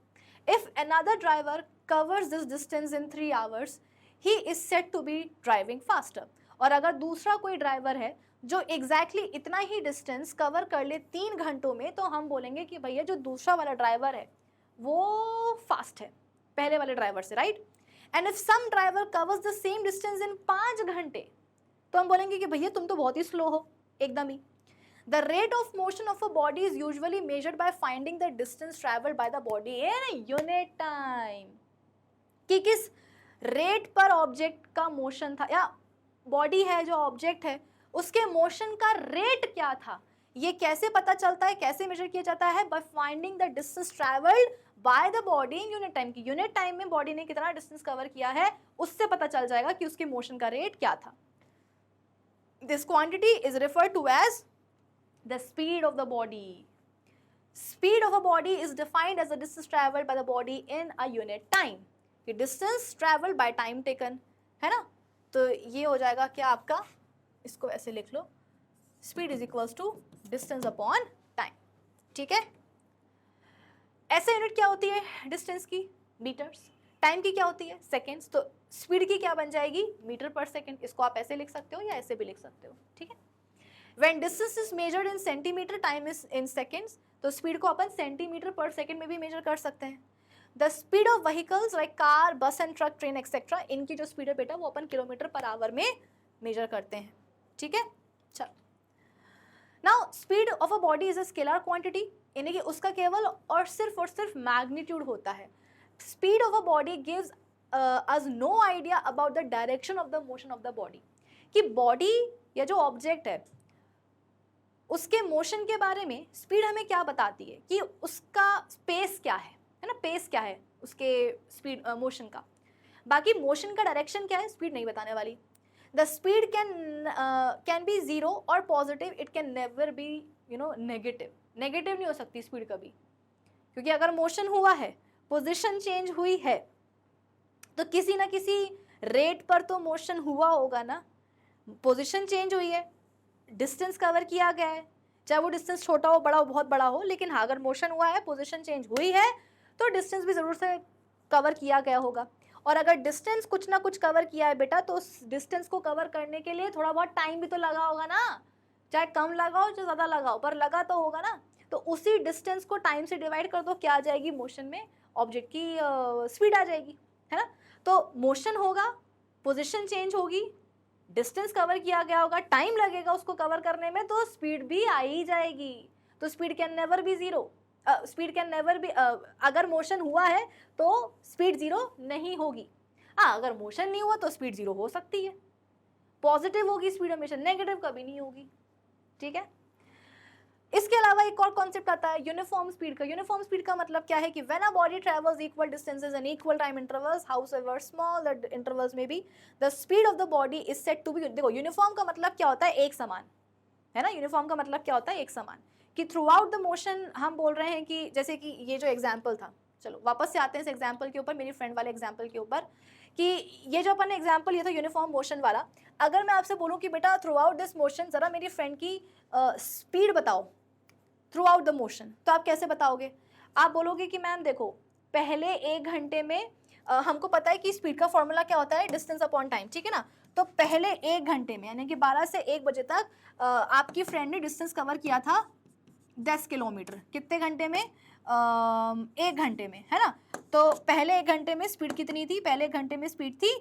If another driver covers this distance in 3 hours, he is said to be driving faster. और अगर दूसरा कोई ड्राइवर है जो एग्जैक्टली इतना ही डिस्टेंस कवर कर ले 3 घंटों में, तो हम बोलेंगे कि भैया जो दूसरा वाला ड्राइवर है वो फास्ट है पहले वाले ड्राइवर से, right. And if some driver covers the same distance in 5 घंटे, तो हम बोलेंगे कि भैया तुम तो बहुत ही स्लो हो एकदम ही। The rate of motion of a body is usually measured by finding the distance traveled by the body in unit time. कि किस रेट पर ऑब्जेक्ट का मोशन था, या बॉडी है जो ऑब्जेक्ट है उसके मोशन का रेट क्या था, ये कैसे पता चलता है, कैसे मेजर किया जाता है, by finding the distance travelled by the body in unit time. की यूनिट टाइम में बॉडी ने कितना डिस्टेंस कवर किया है उससे पता चल जाएगा कि उसके मोशन का रेट क्या था। This quantity is referred to as the speed of the body. Speed of a body is defined as the distance traveled by the body in a unit time. ये distance traveled by time taken है ना। तो ये हो जाएगा क्या आपका, इसको ऐसे लिख लो, speed is equals to distance upon time। ठीक है। ऐसे यूनिट क्या होती है डिस्टेंस की, मीटर्स। टाइम की क्या होती है, सेकेंड्स। तो स्पीड की क्या बन जाएगी, मीटर पर सेकेंड। इसको आप ऐसे लिख सकते हो या ऐसे भी लिख सकते हो। ठीक है। When distance is measured in centimeter, time is in seconds, तो स्पीड को अपन सेंटीमीटर पर सेकेंड में भी मेजर कर सकते हैं। The speed of vehicles like car, बस एंड ट्रक, ट्रेन एक्सेट्रा, इनकी जो स्पीड है बेटा वो अपन किलोमीटर पर आवर में मेजर करते हैं। ठीक है। चलो now speed of a body is a scalar quantity, यानी कि उसका केवल और सिर्फ मैग्नीट्यूड होता है। Speed of a body gives us know idea about the direction of the motion of the body, कि बॉडी या जो ऑब्जेक्ट है उसके मोशन के बारे में स्पीड हमें क्या बताती है, कि उसका स्पेस क्या है ना, पेस क्या है उसके स्पीड मोशन का। बाकी मोशन का डायरेक्शन क्या है स्पीड नहीं बताने वाली। The speed can be zero और positive, it can never be negative. Negative नहीं हो सकती स्पीड कभी, क्योंकि अगर मोशन हुआ है, पोजिशन चेंज हुई है, तो किसी ना किसी रेट पर तो मोशन हुआ होगा ना, पोजीशन चेंज हुई है, डिस्टेंस कवर किया गया है, चाहे वो डिस्टेंस छोटा हो बड़ा हो बहुत बड़ा हो, लेकिन हाँ अगर मोशन हुआ है, पोजीशन चेंज हुई है, तो डिस्टेंस भी ज़रूर से कवर किया गया होगा। और अगर डिस्टेंस कुछ ना कुछ कवर किया है बेटा, तो उस डिस्टेंस को कवर करने के लिए थोड़ा बहुत टाइम भी तो लगा होगा ना, चाहे कम लगाओ चाहे ज़्यादा लगाओ, पर लगा तो होगा ना। तो उसी डिस्टेंस को टाइम से डिवाइड कर दो, क्या आ जाएगी मोशन में, ऑब्जेक्ट की स्पीड आ जाएगी, है ना। तो मोशन होगा, पोजीशन चेंज होगी, डिस्टेंस कवर किया गया होगा, टाइम लगेगा उसको कवर करने में, तो स्पीड भी आ ही जाएगी। तो speed can never B zero, speed can never B, अगर मोशन हुआ है तो स्पीड जीरो नहीं होगी। हाँ अगर मोशन नहीं हुआ तो स्पीड जीरो हो सकती है, पॉजिटिव होगी स्पीड हमेशा, नेगेटिव कभी नहीं होगी, ठीक है। इसके अलावा एक और कॉन्सेप्ट आता है यूनिफॉर्म स्पीड का। यूनिफॉर्म स्पीड का मतलब क्या है कि when a body travels equal distances and equal time intervals, however small the intervals may be, the speed of the body is said to be, देखो यूनिफॉर्म का मतलब क्या होता है, एक समान, है ना। यूनिफॉर्म का मतलब क्या होता है, एक समान, कि थ्रू आउट द मोशन हम बोल रहे हैं कि जैसे कि ये जो एग्जाम्पल था, चलो वापस से आते हैं इस एग्जाम्पल के ऊपर, मेरी फ्रेंड वाले एग्जाम्पल के ऊपर, कि ये जो अपन ने एग्जाम्पल ये था यूनिफॉर्म मोशन वाला, अगर मैं आपसे बोलूँ कि बेटा थ्रू आउट दिस मोशन ज़रा मेरी फ्रेंड की स्पीड बताओ थ्रू आउट द मोशन, तो आप कैसे बताओगे? आप बोलोगे कि मैम देखो पहले 1 घंटे में हमको पता है कि स्पीड का फॉर्मूला क्या होता है, डिस्टेंस अपॉन टाइम, ठीक है ना। तो पहले 1 घंटे में यानी कि 12 से 1 बजे तक आपकी फ्रेंड ने डिस्टेंस कवर किया था 10 किलोमीटर, कितने घंटे में, 1 घंटे में, है ना। तो पहले 1 घंटे में स्पीड कितनी थी, पहले 1 घंटे में स्पीड थी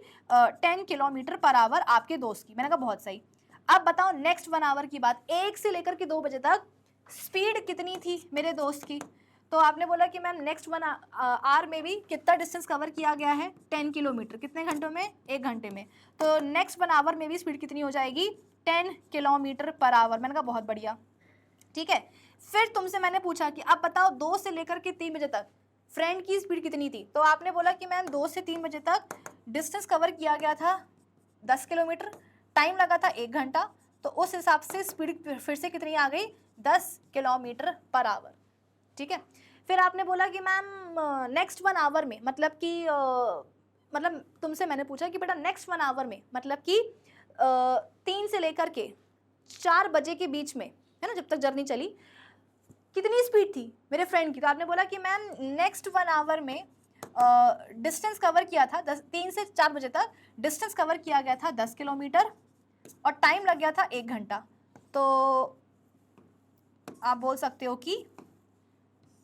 10 किलोमीटर पर आवर आपके दोस्त की। मैंने कहा बहुत सही। अब बताओ नेक्स्ट 1 आवर की बात, 1 से लेकर के 2 बजे तक स्पीड कितनी थी मेरे दोस्त की। तो आपने बोला कि मैम नेक्स्ट 1 आवर में भी कितना डिस्टेंस कवर किया गया है, 10 किलोमीटर, कितने घंटों में, 1 घंटे में। तो नेक्स्ट 1 आवर में भी स्पीड कितनी हो जाएगी, 10 किलोमीटर पर आवर। मैंने कहा बहुत बढ़िया, ठीक है। फिर तुमसे मैंने पूछा कि अब बताओ 2 से लेकर के 3 बजे तक फ्रेंड की स्पीड कितनी थी। तो आपने बोला कि मैम 2 से 3 बजे तक डिस्टेंस कवर किया गया था 10 किलोमीटर, टाइम लगा था 1 घंटा, तो उस हिसाब से स्पीड फिर से कितनी आ गई, 10 किलोमीटर पर आवर, ठीक है। फिर आपने बोला कि मैम नेक्स्ट 1 आवर में, मतलब कि मतलब तुमसे मैंने पूछा कि बेटा नेक्स्ट 1 आवर में मतलब कि 3 से लेकर के 4 बजे के बीच में, है ना, जब तक जर्नी चली, कितनी स्पीड थी मेरे फ्रेंड की। तो आपने बोला कि मैम नेक्स्ट 1 आवर में डिस्टेंस कवर किया था 3 से 4 बजे तक डिस्टेंस कवर किया गया था 10 किलोमीटर और टाइम लग गया था 1 घंटा। तो आप बोल सकते हो कि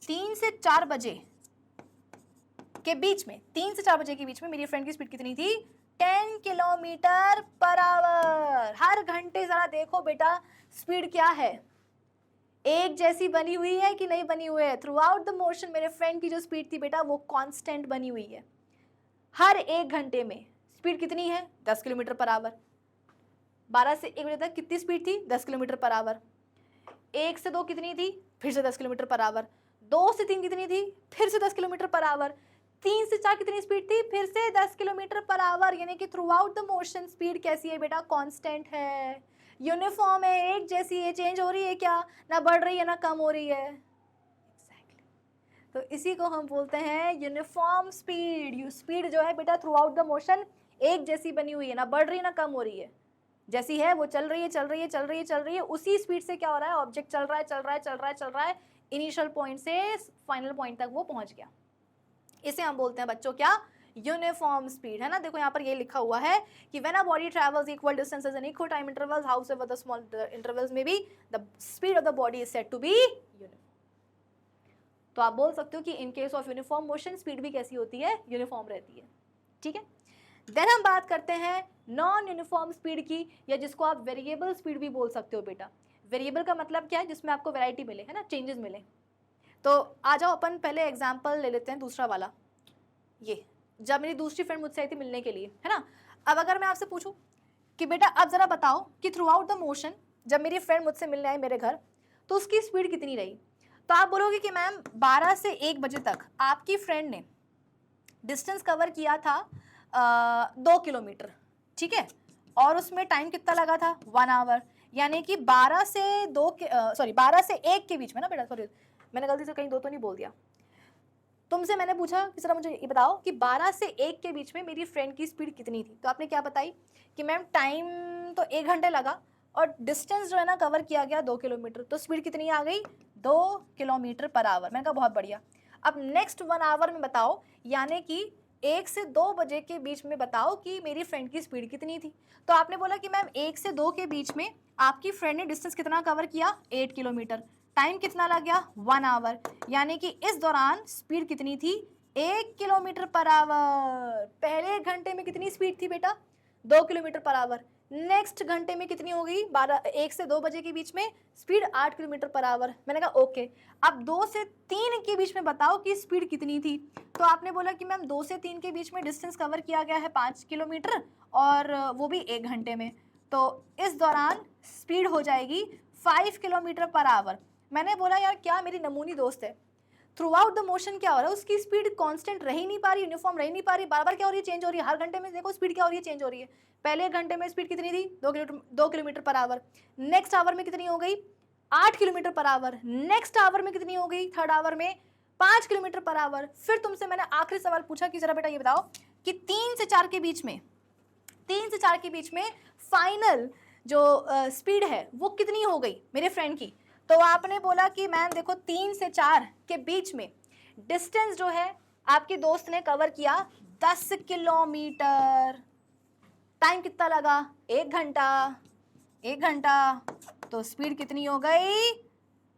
3 से 4 बजे के बीच में, 3 से 4 बजे के बीच में मेरी फ्रेंड की स्पीड कितनी थी, 10 किलोमीटर पर आवर। हर घंटे जरा देखो बेटा स्पीड क्या है, एक जैसी बनी हुई है कि नहीं बनी हुई है। थ्रू आउट द मोशन मेरे फ्रेंड की जो स्पीड थी बेटा वो कांस्टेंट बनी हुई है। हर 1 घंटे में स्पीड कितनी है, 10 किलोमीटर पर आवर। 12 से 1 बजे तक कितनी स्पीड थी, 10 किलोमीटर पर आवर। 1 से 2 कितनी थी, फिर से 10 किलोमीटर पर आवर। 2 से 3 कितनी थी, फिर से 10 किलोमीटर पर आवर। 3 से 4 कितनी स्पीड थी, फिर से 10 किलोमीटर पर आवर। यानी कि through out the motion speed कैसी है बेटा, कांस्टेंट है, यूनिफॉर्म है, एक जैसी है। चेंज हो रही है क्या, ना बढ़ रही है ना कम हो रही है। एग्जैक्टली तो इसी को हम बोलते हैं यूनिफॉर्म स्पीड। स्पीड जो है बेटा थ्रू आउट द मोशन एक जैसी बनी हुई है, ना बढ़ रही ना कम हो रही है, जैसी है वो चल रही है चल रही है चल रही है चल रही है। उसी स्पीड से क्या हो रहा है, ऑब्जेक्ट चल रहा है चल रहा है चल रहा है चल रहा है, इनिशियल पॉइंट से फाइनल पॉइंट तक वो पहुंच गया। इसे हम बोलते हैं बच्चों क्या, यूनिफॉर्म स्पीड, है ना। देखो यहाँ पर ये लिखा हुआ है कि when a body travels equal distances in equal time intervals, however the small intervals may be, the speed of the body is said to be uniform. तो आप बोल सकते हो कि in case of uniform motion speed भी कैसी होती है, यूनिफॉर्म रहती है, ठीक है। देन हम बात करते हैं नॉन यूनिफॉर्म स्पीड की, या जिसको आप वेरिएबल स्पीड भी बोल सकते हो बेटा। वेरिएबल का मतलब क्या है, जिसमें आपको वैरायटी मिले, है ना, चेंजेस मिले। तो आ जाओ अपन पहले एग्जाम्पल ले लेते हैं दूसरा वाला। ये जब मेरी दूसरी फ्रेंड मुझसे आई थी मिलने के लिए, है ना। अब अगर मैं आपसे पूछूं कि बेटा अब जरा बताओ कि थ्रू आउट द मोशन जब मेरी फ्रेंड मुझसे मिलने आई मेरे घर, तो उसकी स्पीड कितनी रही। तो आप बोलोगे कि मैम 12 से 1 बजे तक आपकी फ्रेंड ने डिस्टेंस कवर किया था 2 किलोमीटर, ठीक है, और उसमें टाइम कितना लगा था, 1 आवर। यानी कि 12 से 1 के बीच में ना बेटा, सॉरी मैंने गलती से कहीं 2 तो नहीं बोल दिया। तुमसे मैंने पूछा कि जरा मुझे ये बताओ कि 12 से 1 के बीच में मेरी फ्रेंड की स्पीड कितनी थी, तो आपने क्या बताई कि मैम टाइम तो 1 घंटे लगा और डिस्टेंस जो है ना कवर किया गया 2 किलोमीटर, तो स्पीड कितनी आ गई 2 किलोमीटर पर आवर। मैंने कहा बहुत बढ़िया। अब नेक्स्ट 1 आवर में बताओ, यानी कि 1 से 2 बजे के बीच में बताओ कि मेरी फ्रेंड की स्पीड कितनी थी। तो आपने बोला कि मैम 1 से 2 के बीच में आपकी फ्रेंड ने डिस्टेंस कितना कवर किया 8 किलोमीटर, टाइम कितना लग गया 1 आवर, यानी कि इस दौरान स्पीड कितनी थी 1 किलोमीटर पर आवर। पहले 1 घंटे में कितनी स्पीड थी बेटा 2 किलोमीटर पर आवर। नेक्स्ट घंटे में कितनी हो गई 1 से 2 बजे के बीच में स्पीड 8 किलोमीटर पर आवर। मैंने कहा ओके, अब 2 से 3 के बीच में बताओ कि स्पीड कितनी थी। तो आपने बोला कि मैम 2 से 3 के बीच में डिस्टेंस कवर किया गया है 5 किलोमीटर और वो भी 1 घंटे में, तो इस दौरान स्पीड हो जाएगी 5 किलोमीटर पर आवर। मैंने बोला यार क्या मेरी नमूनी दोस्त है, थ्रू आउट द मोशन क्या हो रहा है, उसकी स्पीड कांस्टेंट रह ही नहीं पा रही, यूनिफॉर्म रह ही नहीं पा रही, बार बार क्या हो रही है चेंज हो रही है, हर घंटे में देखो स्पीड क्या हो रही है चेंज हो रही है। पहले 1 घंटे में स्पीड कितनी थी 2 kilometre per hour, next our में कितनी हो गई 8 kilometre per hour, next our में कितनी हो गई थर्ड आवर में 5 किलोमीटर पर आवर। फिर तुमसे मैंने आखिरी सवाल पूछा कि जरा बेटा ये बताओ कि 3 से 4 के बीच में फाइनल जो स्पीड है वो कितनी हो गई मेरे फ्रेंड की। तो आपने बोला कि मैम देखो 3 से 4 के बीच में डिस्टेंस जो है आपके दोस्त ने कवर किया 10 किलोमीटर, टाइम कितना लगा 1 घंटा, तो स्पीड कितनी हो गई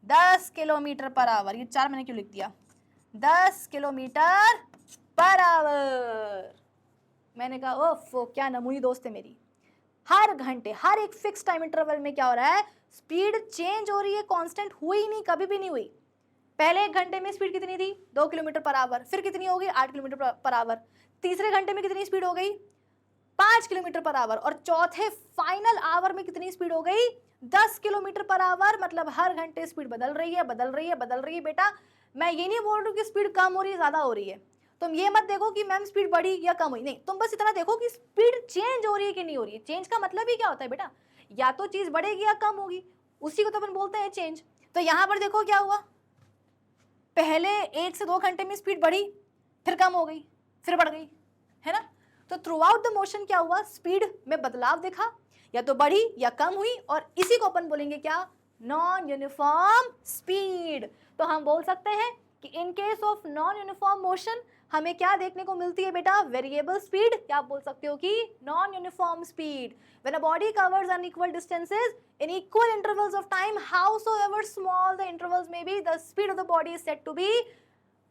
10 किलोमीटर पर आवर। ये 4 मैंने क्यों लिख दिया 10 किलोमीटर पर आवर। मैंने कहा ओफो क्या नमूनी दोस्त है मेरी, हर घंटे हर एक फिक्स टाइम इंटरवल में क्या हो रहा है स्पीड चेंज हो रही है, कांस्टेंट हुई नहीं, कभी भी नहीं हुई। पहले 1 घंटे में स्पीड कितनी थी 2 किलोमीटर पर आवर, फिर कितनी हो गई 8 किलोमीटर पर आवर, तीसरे घंटे में कितनी स्पीड हो गई 5 किलोमीटर पर आवर, और चौथे फाइनल आवर में कितनी स्पीड हो गई 10 किलोमीटर पर आवर। मतलब हर घंटे स्पीड बदल रही है बेटा। मैं ये नहीं बोल रही हूँ कि स्पीड कम हो रही है ज्यादा हो रही है, तुम ये मत देखो कि मैम स्पीड बढ़ी या कम हुई, नहीं, तुम बस इतना देखो कि स्पीड चेंज हो रही है कि नहीं हो रही है। चेंज का मतलब ही क्या होता है बेटा, या तो चीज बढ़ेगी या कम होगी, उसी को तो अपन बोलते हैं चेंज। तो यहां पर देखो क्या हुआ, पहले 1 से 2 घंटे में स्पीड बढ़ी, फिर कम हो गई, फिर बढ़ गई, है ना। तो थ्रू आउट द मोशन क्या हुआ, स्पीड में बदलाव देखा, या तो बढ़ी या कम हुई, और इसी को अपन बोलेंगे क्या, नॉन यूनिफॉर्म स्पीड। तो हम बोल सकते हैं कि in case of non uniform motion हमें क्या देखने को मिलती है बेटा, वेरिएबल स्पीड, या आप बोल सकते हो कि non uniform speed. When a body covers unequal distances in equal intervals of time, howsoever small the intervals may be, the speed of the body is said to be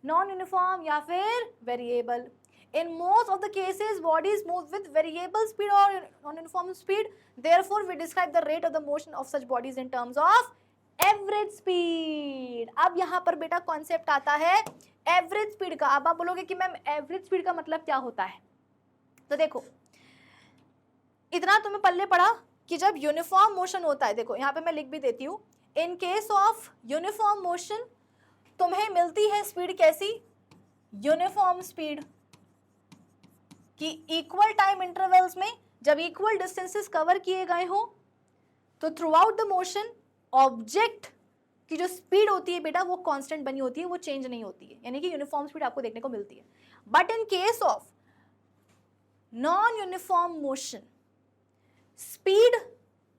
non-uniform या फिर variable. In most of the cases, bodies move with variable speed or non-uniform speed. Therefore, we describe the rate of the motion of such bodies in terms of average speed. अब यहाँ पर बेटा concept आता है average speed का। अब आप बोलोगे कि मैम एवरेज स्पीड का मतलब क्या होता है, तो देखो इतना तुम्हें पल्ले पड़ा कि जब यूनिफॉर्म मोशन होता है, देखो यहाँ पे मैं लिख भी देती हूँ, इन केस ऑफ यूनिफॉर्म मोशन तुम्हें मिलती है स्पीड कैसी, यूनिफॉर्म स्पीड, कि इक्वल टाइम इंटरवल्स में जब इक्वल डिस्टेंसेस कवर किए गए हो तो through out the motion object की जो स्पीड होती है बेटा वो कांस्टेंट बनी होती है, वो चेंज नहीं होती है, यानी कि यूनिफॉर्म स्पीड आपको देखने को मिलती है। But in case of non uniform motion, speed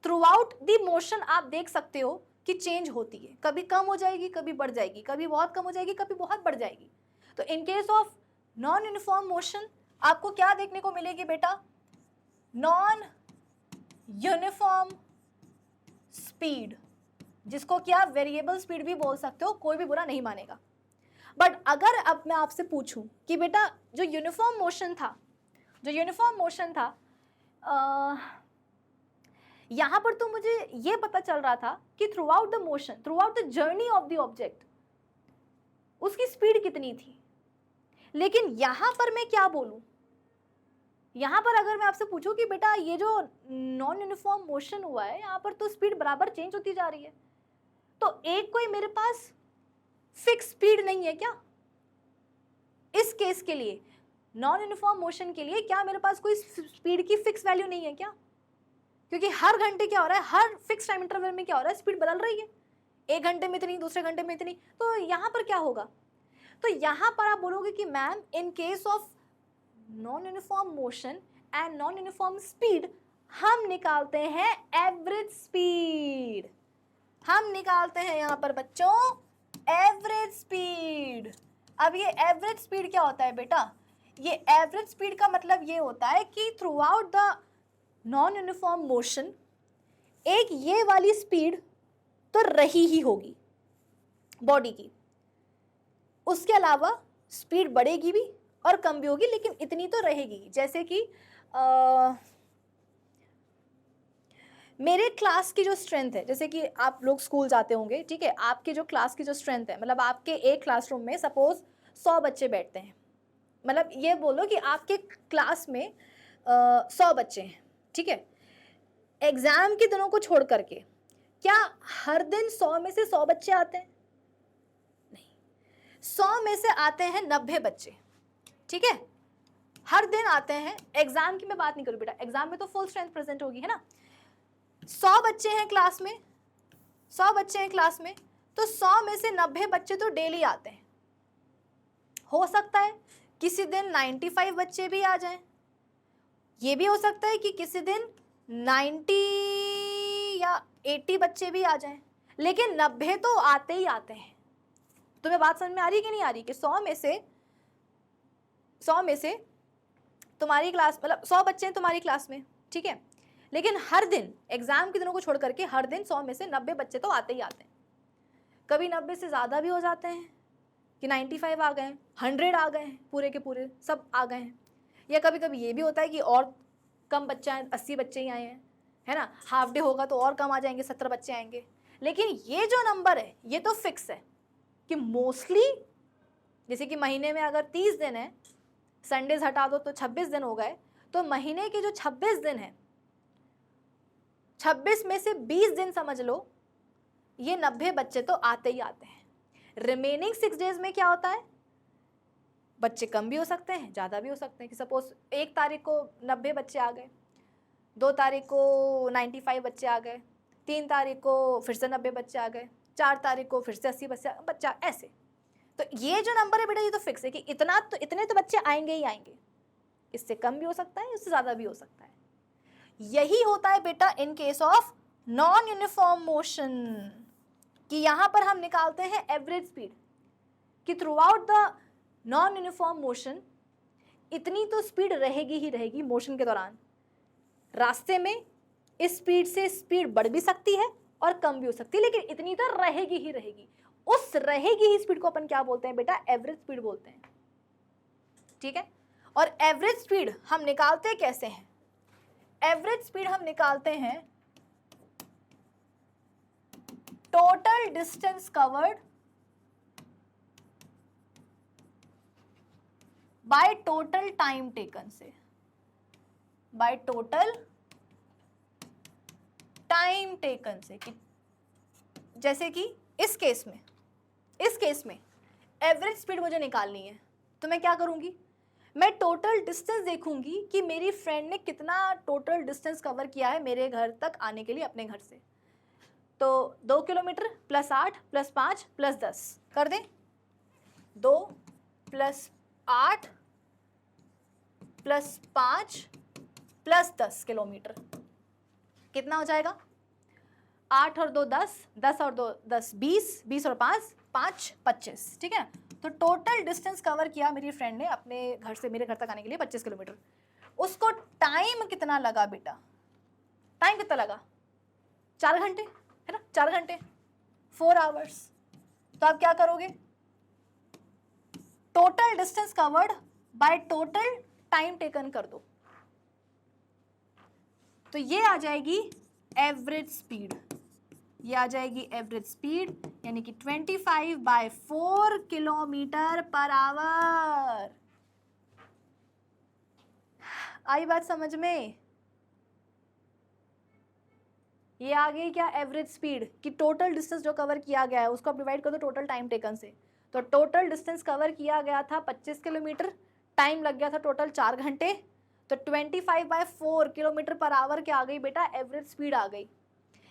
through out the motion आप देख सकते हो कि चेंज होती है, कभी कम हो जाएगी, कभी बढ़ जाएगी, कभी बहुत कम हो जाएगी, कभी बहुत बढ़ जाएगी। तो इन case of non uniform motion आपको क्या देखने को मिलेगी बेटा, नॉन यूनिफॉर्म स्पीड, जिसको क्या वेरिएबल स्पीड भी बोल सकते हो, कोई भी बुरा नहीं मानेगा। बट अगर अब मैं आपसे पूछूं कि बेटा जो यूनिफॉर्म मोशन था यहां पर तो मुझे ये पता चल रहा था कि through out the motion, through out the journey of the object उसकी स्पीड कितनी थी, लेकिन यहां पर मैं क्या बोलूं, यहां पर अगर मैं आपसे पूछूं कि बेटा ये जो नॉन यूनिफॉर्म मोशन हुआ है यहां पर तो स्पीड बराबर चेंज होती जा रही है, तो एक कोई मेरे पास फिक्स स्पीड नहीं है क्या, इस केस के लिए नॉन यूनिफॉर्म मोशन के लिए क्या मेरे पास कोई स्पीड की फिक्स वैल्यू नहीं है क्या, क्योंकि हर घंटे क्या हो रहा है, हर फिक्स टाइम इंटरवल में क्या हो रहा है, स्पीड बदल रही है, 1 घंटे में इतनी, दूसरे घंटे में इतनी, तो यहाँ पर क्या होगा, तो यहाँ पर आप बोलोगे कि ma'am in case of non uniform motion and non uniform speed हम निकालते हैं एवरेज स्पीड, हम निकालते हैं यहाँ पर बच्चों एवरेज स्पीड। अब ये एवरेज स्पीड क्या होता है बेटा, ये एवरेज स्पीड का मतलब ये होता है कि through out the non uniform motion एक ये वाली स्पीड तो रही ही होगी बॉडी की, उसके अलावा स्पीड बढ़ेगी भी और कम भी होगी, लेकिन इतनी तो रहेगी। जैसे कि मेरे क्लास की जो स्ट्रेंथ है, जैसे कि आप लोग स्कूल जाते होंगे, ठीक है, आपके जो क्लास की जो स्ट्रेंथ है, मतलब आपके एक क्लासरूम में सपोज 100 बच्चे बैठते हैं, मतलब ये बोलो कि आपके क्लास में 100 बच्चे हैं, ठीक है, एग्जाम के दिनों को छोड़ करके क्या हर दिन 100 में से 100 बच्चे आते हैं? नहीं, 100 में से आते हैं 90 बच्चे, ठीक है, हर दिन आते हैं। एग्जाम की मैं बात नहीं करूँ बेटा, एग्जाम में तो फुल स्ट्रेंथ प्रेजेंट होगी, है ना। 100 बच्चे हैं क्लास में, 100 बच्चे हैं क्लास में, तो 100 में से 90 बच्चे तो डेली आते हैं। हो सकता है किसी दिन 95 बच्चे भी आ जाएं, ये भी हो सकता है कि किसी दिन 90 या 80 बच्चे भी आ जाएं, लेकिन 90 तो आते ही आते हैं। तुम्हें बात समझ में आ रही कि नहीं आ रही कि 100 में से तुम्हारी क्लास, मतलब 100 बच्चे हैं तुम्हारी क्लास में, ठीक है, लेकिन हर दिन एग्जाम के दिनों को छोड़ करके हर दिन 100 में से 90 बच्चे तो आते ही आते हैं। कभी 90 से ज़्यादा भी हो जाते हैं कि 95 आ गए हैं, 100 आ गए हैं, पूरे के पूरे सब आ गए हैं, या कभी कभी ये भी होता है कि और कम बच्चे हैं, 80 बच्चे ही आए हैं, है ना, हाफ डे होगा तो और कम आ जाएंगे, 70 बच्चे आएंगे। लेकिन ये जो नंबर है ये तो फिक्स है कि मोस्टली, जैसे कि महीने में अगर 30 दिन है, संडेज हटा दो तो 26 दिन हो गए, तो महीने के जो 26 दिन हैं, 26 में से 20 दिन समझ लो ये 90 बच्चे तो आते ही आते हैं। रिमेनिंग 6 डेज में क्या होता है, बच्चे कम भी हो सकते हैं, ज़्यादा भी हो सकते हैं, कि सपोज 1 तारीख को 90 बच्चे आ गए, 2 तारीख को 95 बच्चे आ गए, 3 तारीख को फिर से 90 बच्चे आ गए, 4 तारीख को फिर से 80 बच्चा, ऐसे। तो ये जो नंबर है बेटा ये तो फिक्स है कि इतने तो बच्चे आएंगे ही आएंगे, इससे कम भी हो सकता है, इससे ज़्यादा भी हो सकता है। यही होता है बेटा इन case of non uniform motion, कि यहाँ पर हम निकालते हैं एवरेज स्पीड, कि through out the non uniform motion इतनी तो स्पीड रहेगी ही रहेगी मोशन के दौरान। रास्ते में इस स्पीड से स्पीड बढ़ भी सकती है और कम भी हो सकती है, लेकिन इतनी तो रहेगी ही रहेगी। उस रहेगी ही स्पीड को अपन क्या बोलते हैं बेटा, एवरेज स्पीड बोलते हैं, ठीक है। और एवरेज स्पीड हम निकालते कैसे हैं, एवरेज स्पीड हम निकालते हैं total distance covered by total time taken से, बाय टोटल टाइम टेकन से। कि जैसे कि इस केस में एवरेज स्पीड मुझे निकालनी है, तो मैं क्या करूंगी, मैं टोटल डिस्टेंस देखूंगी कि मेरी फ्रेंड ने कितना टोटल डिस्टेंस कवर किया है मेरे घर तक आने के लिए अपने घर से। तो 2 किलोमीटर प्लस 8 प्लस 5 प्लस 10 कर दें, 2 प्लस 8 प्लस 5 प्लस 10 किलोमीटर, कितना हो जाएगा, 8 और 2 10, 10 और 2 10 20, 20 और 5 5 25, ठीक है। तो टोटल डिस्टेंस कवर किया मेरी फ्रेंड ने अपने घर से मेरे घर तक आने के लिए 25 किलोमीटर। उसको टाइम कितना लगा बेटा, टाइम कितना लगा, 4 घंटे, है ना, 4 घंटे, 4 आवर्स। तो आप क्या करोगे, total distance covered by total time taken कर दो, तो ये आ जाएगी एवरेज स्पीड, ये आ जाएगी एवरेज स्पीड, यानी कि 25/4 किलोमीटर पर आवर। आई बात समझ में, ये आ गई क्या एवरेज स्पीड, कि टोटल डिस्टेंस जो कवर किया गया है उसको आप डिवाइड कर दो टोटल टाइम टेकन से। तो टोटल डिस्टेंस कवर किया गया था 25 किलोमीटर, टाइम लग गया था टोटल 4 घंटे, तो 25/4 किलोमीटर पर आवर क्या आ गई बेटा, एवरेज स्पीड आ गई।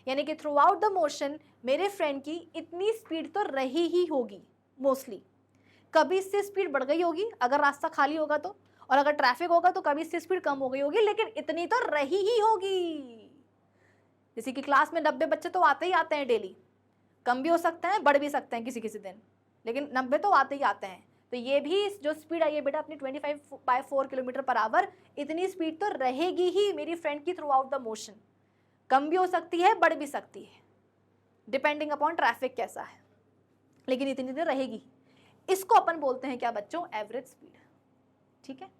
यानी कि थ्रू आउट द मोशन मेरे फ्रेंड की इतनी स्पीड तो रही ही होगी मोस्टली, कभी इससे स्पीड बढ़ गई होगी अगर रास्ता खाली होगा तो, और अगर ट्रैफिक होगा तो कभी इससे स्पीड कम हो गई होगी, लेकिन इतनी तो रही ही होगी। जैसे कि क्लास में 90 बच्चे तो आते ही आते हैं डेली, कम भी हो सकते हैं, बढ़ भी सकते हैं किसी किसी दिन, लेकिन 90 तो आते ही आते हैं। तो ये भी जो स्पीड आई है बेटा अपनी 25/4 किलोमीटर पर आवर, इतनी स्पीड तो रहेगी ही मेरी फ्रेंड की थ्रू आउट द मोशन। कम भी हो सकती है, बढ़ भी सकती है, डिपेंडिंग अपॉन ट्रैफिक कैसा है, लेकिन इतनी तो रहेगी। इसको अपन बोलते हैं क्या बच्चों? Average speed. ठीक है,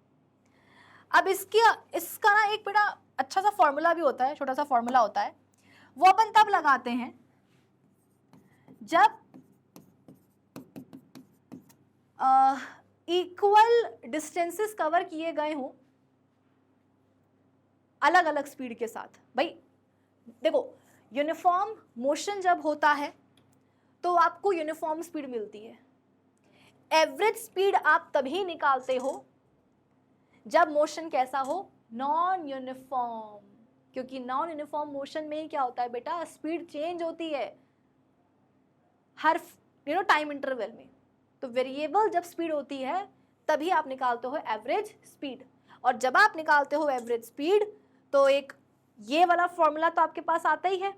अब इसका ना एक बड़ा अच्छा सा फॉर्मूला भी होता है, छोटा सा फॉर्मूला होता है, वो अपन तब लगाते हैं जब इक्वल डिस्टेंसेस कवर किए गए हों अलग अलग स्पीड के साथ। भाई देखो, यूनिफॉर्म मोशन जब होता है तो आपको यूनिफॉर्म स्पीड मिलती है। एवरेज स्पीड आप तभी निकालते हो जब मोशन कैसा हो? नॉन यूनिफॉर्म, क्योंकि नॉन यूनिफॉर्म मोशन में ही क्या होता है बेटा? स्पीड चेंज होती है हर टाइम इंटरवल में। तो वेरिएबल जब स्पीड होती है तभी आप निकालते हो एवरेज स्पीड। और जब आप निकालते हो एवरेज स्पीड तो एक ये वाला फॉर्मूला तो आपके पास आता ही है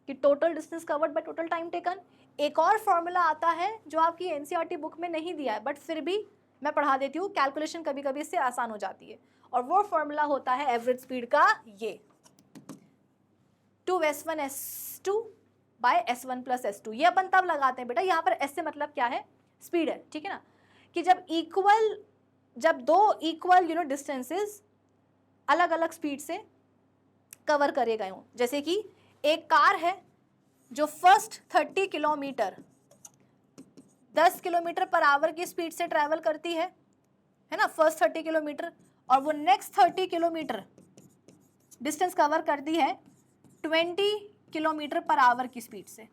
कि total distance covered by total time taken. एक और फॉर्मूला आता है जो आपकी एनसीईआरटी बुक में नहीं दिया है, बट फिर भी मैं पढ़ा देती हूँ, कैलकुलेशन कभी कभी इससे आसान हो जाती है। और वो फॉर्मूला होता है एवरेज स्पीड का, ये 2s1 s2 bye s1 plus s2। ये अपन तब लगाते हैं बेटा, यहाँ पर s से मतलब क्या है? स्पीड है, ठीक है ना, कि जब दो इक्वल डिस्टेंसेस अलग अलग स्पीड से कवर करे गए हों। जैसे कि एक कार है जो first 30 kilometre 10 kilometre per hour की स्पीड से ट्रैवल करती है ना, फर्स्ट 30 किलोमीटर, और वो नेक्स्ट 30 किलोमीटर डिस्टेंस कवर करती है 20 किलोमीटर पर आवर की स्पीड से।